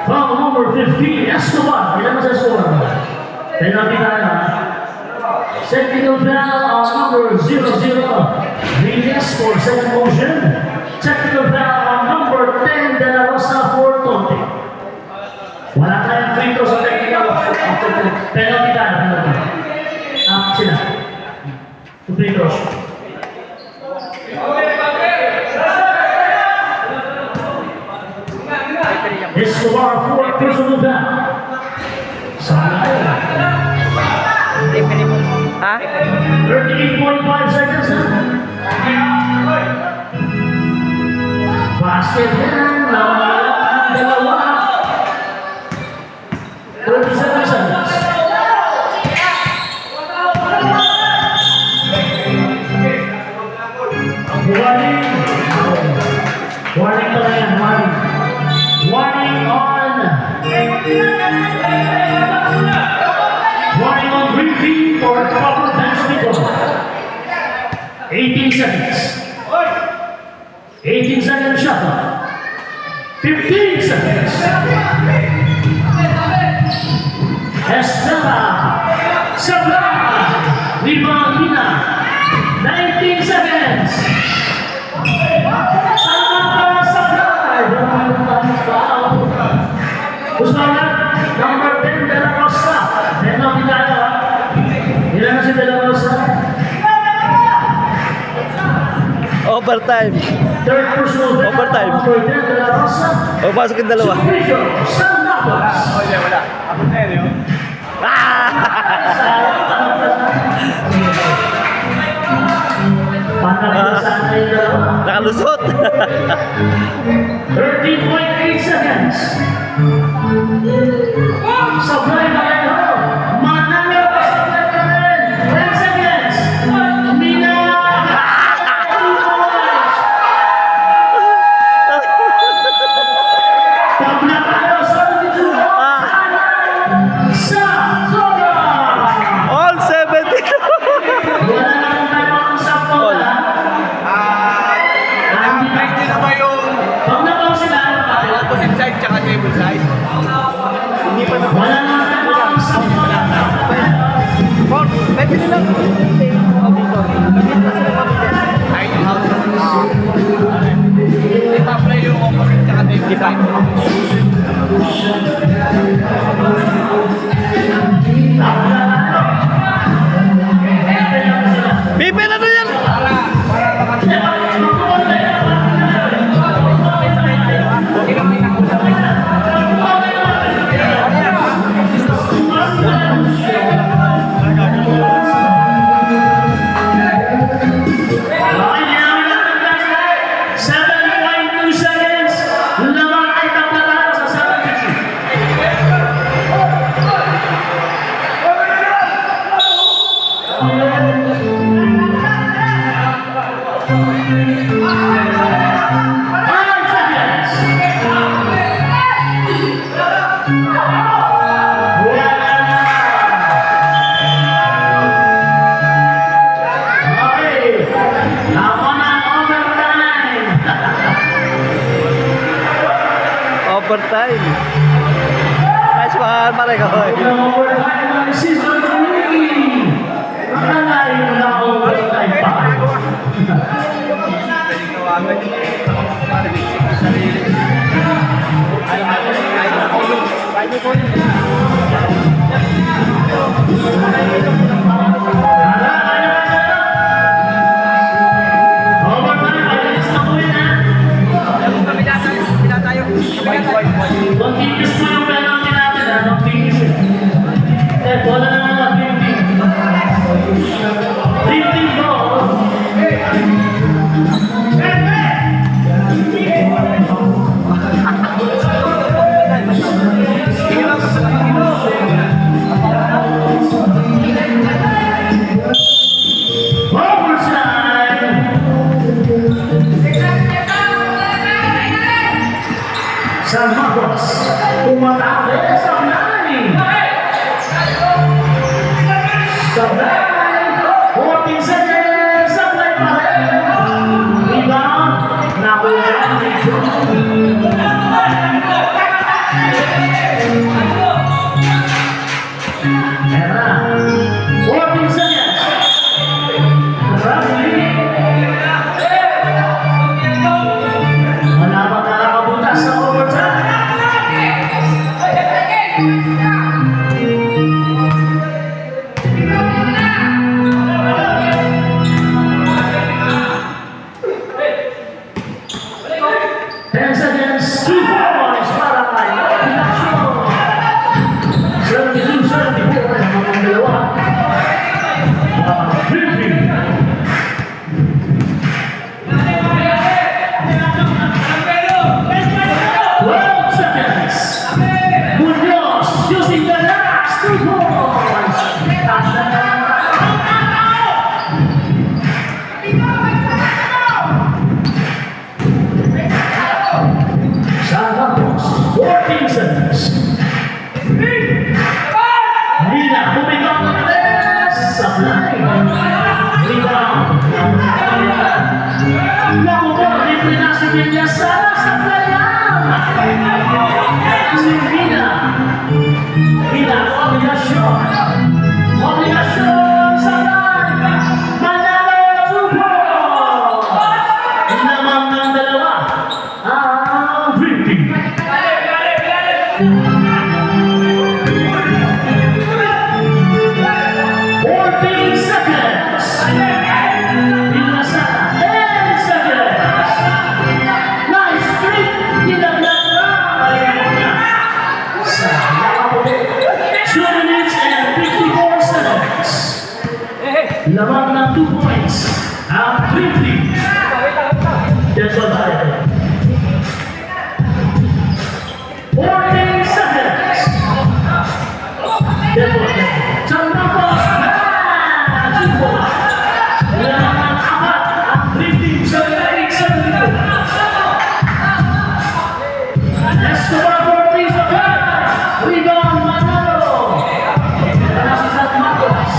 Foul number 15, Escobar. Ilan sa score? Penalty tayo. Technical foul on number 00, Villas for second motion. Technical foul on number 10, De La Rosa for Tonte. Wala tayong free throw sa technical. Penalty tayo, penalty. Sila. Two free throws. Escobar for personal foul. Sana. Ha? 38.5 seconds na. Basket yan. Ang dalawa. 37 seconds. Warning. Warning pala yan. Warning. Warning on. Warning on briefing for proper basketball. 18 seconds. 18 seconds shot. 15 seconds. Estrella. Sabla. Libantina. 19 seconds. Usman, number 10, De La Rosa. Penalty tayo. Ilan na si De La Rosa? Overtime. Third personal foul. Overtime. Number 10, De La Rosa. O, pasok yung dalawa. Supervision, San Marcos. Wala. Ako na yun. Panalo sana yung dalawa. Nakalusot. 13.8 seconds. Sablay na kayo. Manalo pa sa rin. 10 seconds. Mina. Tabla tayo sa dito. Sa Soga. All 70. Wala na kung tayo ang sakto na. Pwede na ba yung Pag nabaw sila, opposite side tsaka table side? Hindi pa na. wala na tayo ang sakto na. Pwede nilang auditor. Pwede na sila mabigyan. Ay, hindi pa play yung opposite tsaka table side. Pipe na yan! time. Nice one, pare ko. Overtime ng season 3. Nakalain na overtime pa. Overtime, alis na po yun ha. Mag-tigis po yung penalty natin ha. Mag-tigis. Bola na lang ang 50. 50 ball. San Marcos, umatake sa 9. Sa 9, 14 seconds, sablay pa rin. Rebound, nakuha ni Era, 14 seconds. Wala pa nakakabutas sa overtime. Lamang ng 2 points ang 50. That's all I have. 14 seconds. That's all I have. San Marcos. Lamang ng 4 ang 50 sa 8-7. Escobar for a piece of it. Rebound Manalo. Para si San Marcos.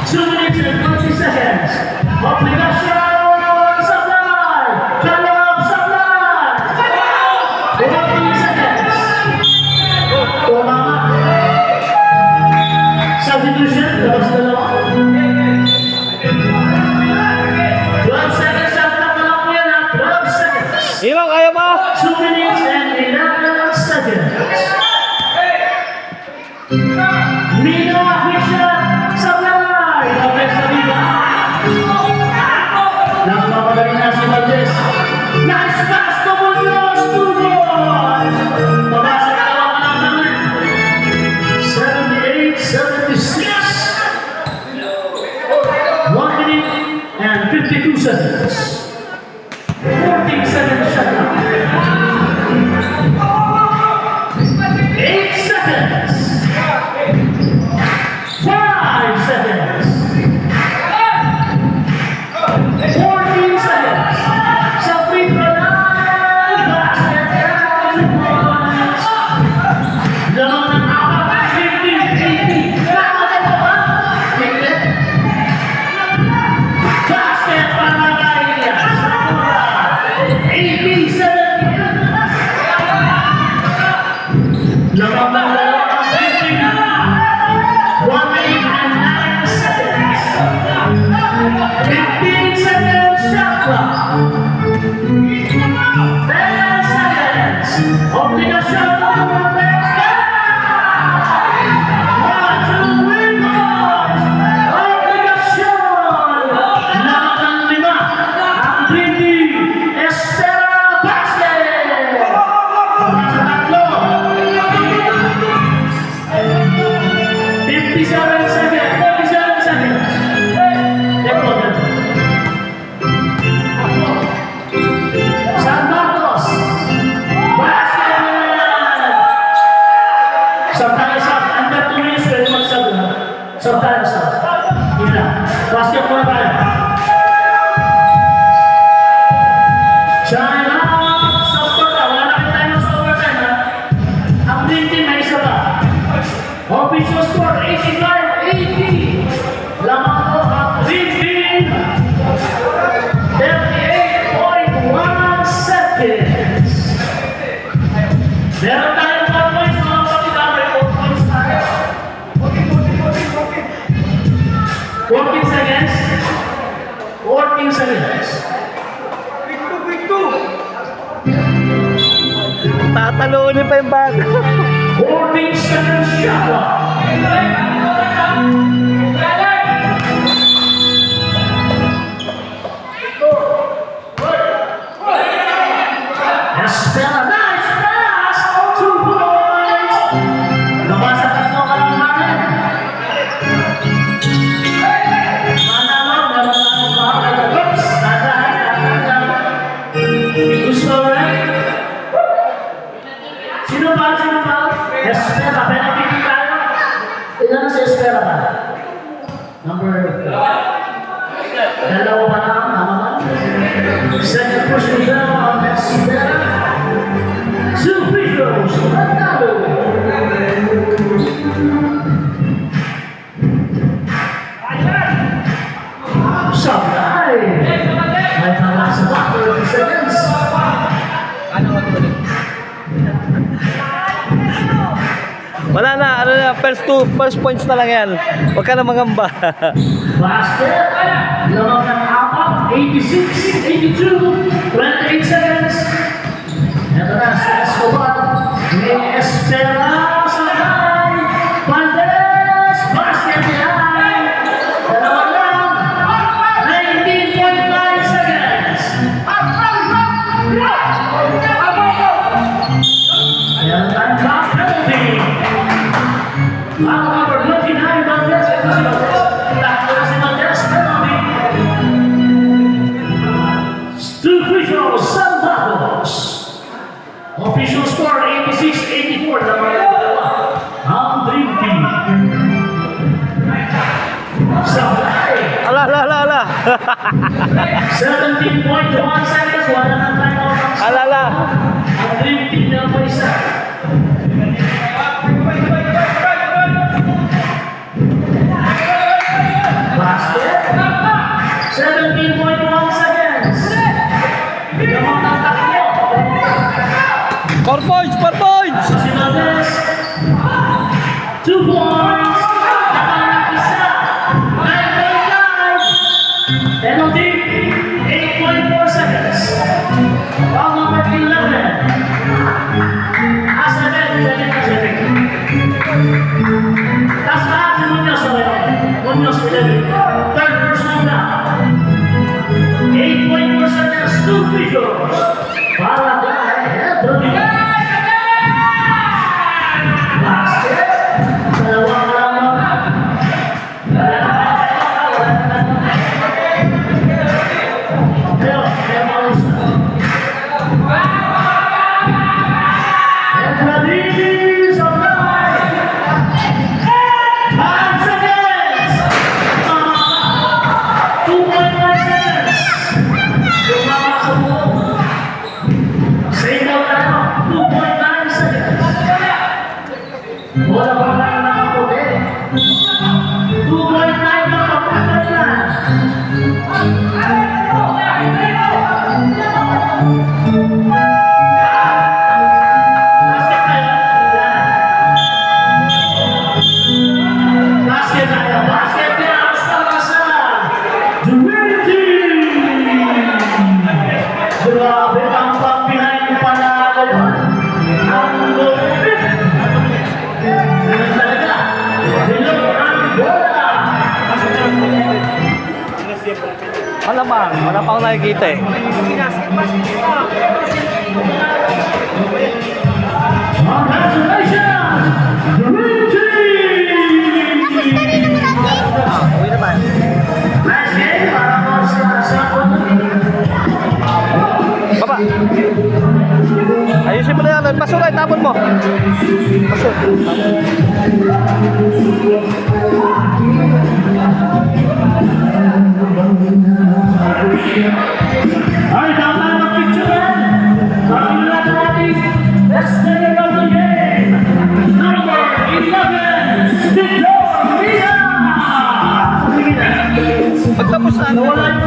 2 minutes and 20 seconds. Obligasyon Sablay! Kalab Sablay! 14 seconds. Tumama. Substitution, labas dalawa. 12 seconds at napalang mo yan ha. 12 seconds. Ilaw, kaya ba? 2 minutes and 11 seconds. Mina, quick shot, Sablay! Lopez na diba? Nagpapadali na si Valdez. Nice pass to Munoz! 2 goals! Pabasa ka naman pa naman. 78-76. 1 minute and 52 seconds. 14 seconds shot clock. 8 seconds. 5 seconds. 14 seconds. Sa free throw line. Basket and 2 points. Lamang ng 50. Tama na ba? Hindi. Basket para kay Sakura. 8 15 seconds shot clock. 10 seconds. Obligasyon ng mga players. One, two, three, goals. Obligasyon ng 5. Ang Dream Team Estera Basket. Sa tatlo. 57 seconds. 47 seconds. Tempo, tempo. San Marcos. Basket! Sometimes under 2 minutes pwede magsabi. Sometimes yun lang. Basket muna tayo. China! Support ka. Wala na kayo tayo sa overtime ha. Ang Dream Team may isa pa. Official score 85-80. Lamang ko ang Dream Team. 38.1 seconds. Meron tayong 4 points mga kapatid. May 4 points tayo. 14 seconds. 14 seconds. Tatalunin pa yung bata. 14 seconds shot clock. Estela, nice pass! 2 points! Lumasa tatlo ka lang natin. Manamang, naman ang oops! Gusto rin? Sino ba? Sino ba? Estela, penalty tayo. Ilan na si Estela ba? Number 4. Dalawa pa lang, tama ba? Second person down, Estela. 2 free throws, Manalo. Sabay. May tama sa back, 30 seconds. Wala na, ano na, first points na lang yan. Huwag ka na mangamba. Basket, lamang ng apat, 86, 82, 28 seconds. Ito na, sa Escobar, may Estela sa high, Valdez, basket behind, dalawa lang, 19.9 seconds. Ayan ang back penalty. Ang number 29, Valdez, ito si Valdez. Takbo na si Valdez, penalty. 2 free throws, San Marcos. Official score 86-84 na mga dalawa. Ang Dream Team. Sabay. Ala. 17.1 seconds. Wala nang timeout. Alala. Ang Dream Team na po isa. Basket. 17.1 seconds. Lamang ng takbo. 4 points! Si Valdez, 2 points, nakang isa, 9.5, penalty, 8.4 seconds. Foul number 11. Asabel, second. That's not the Munoz already. Munoz 11. Third personal down. 8.4 seconds, 2 free throws. Para kay Anthony. Malamang, wala pa akong nakikita eh. Congratulations! Green Team! Uwi naman. Last game para po sa Baba. Ayusin mo na yan. Basura, itapon mo. Basura. Ay, tama na picture. Sabi na natin, let's take of the game. Number 11, Victor Villa! Sige na. Pagtapos na. Nawala yung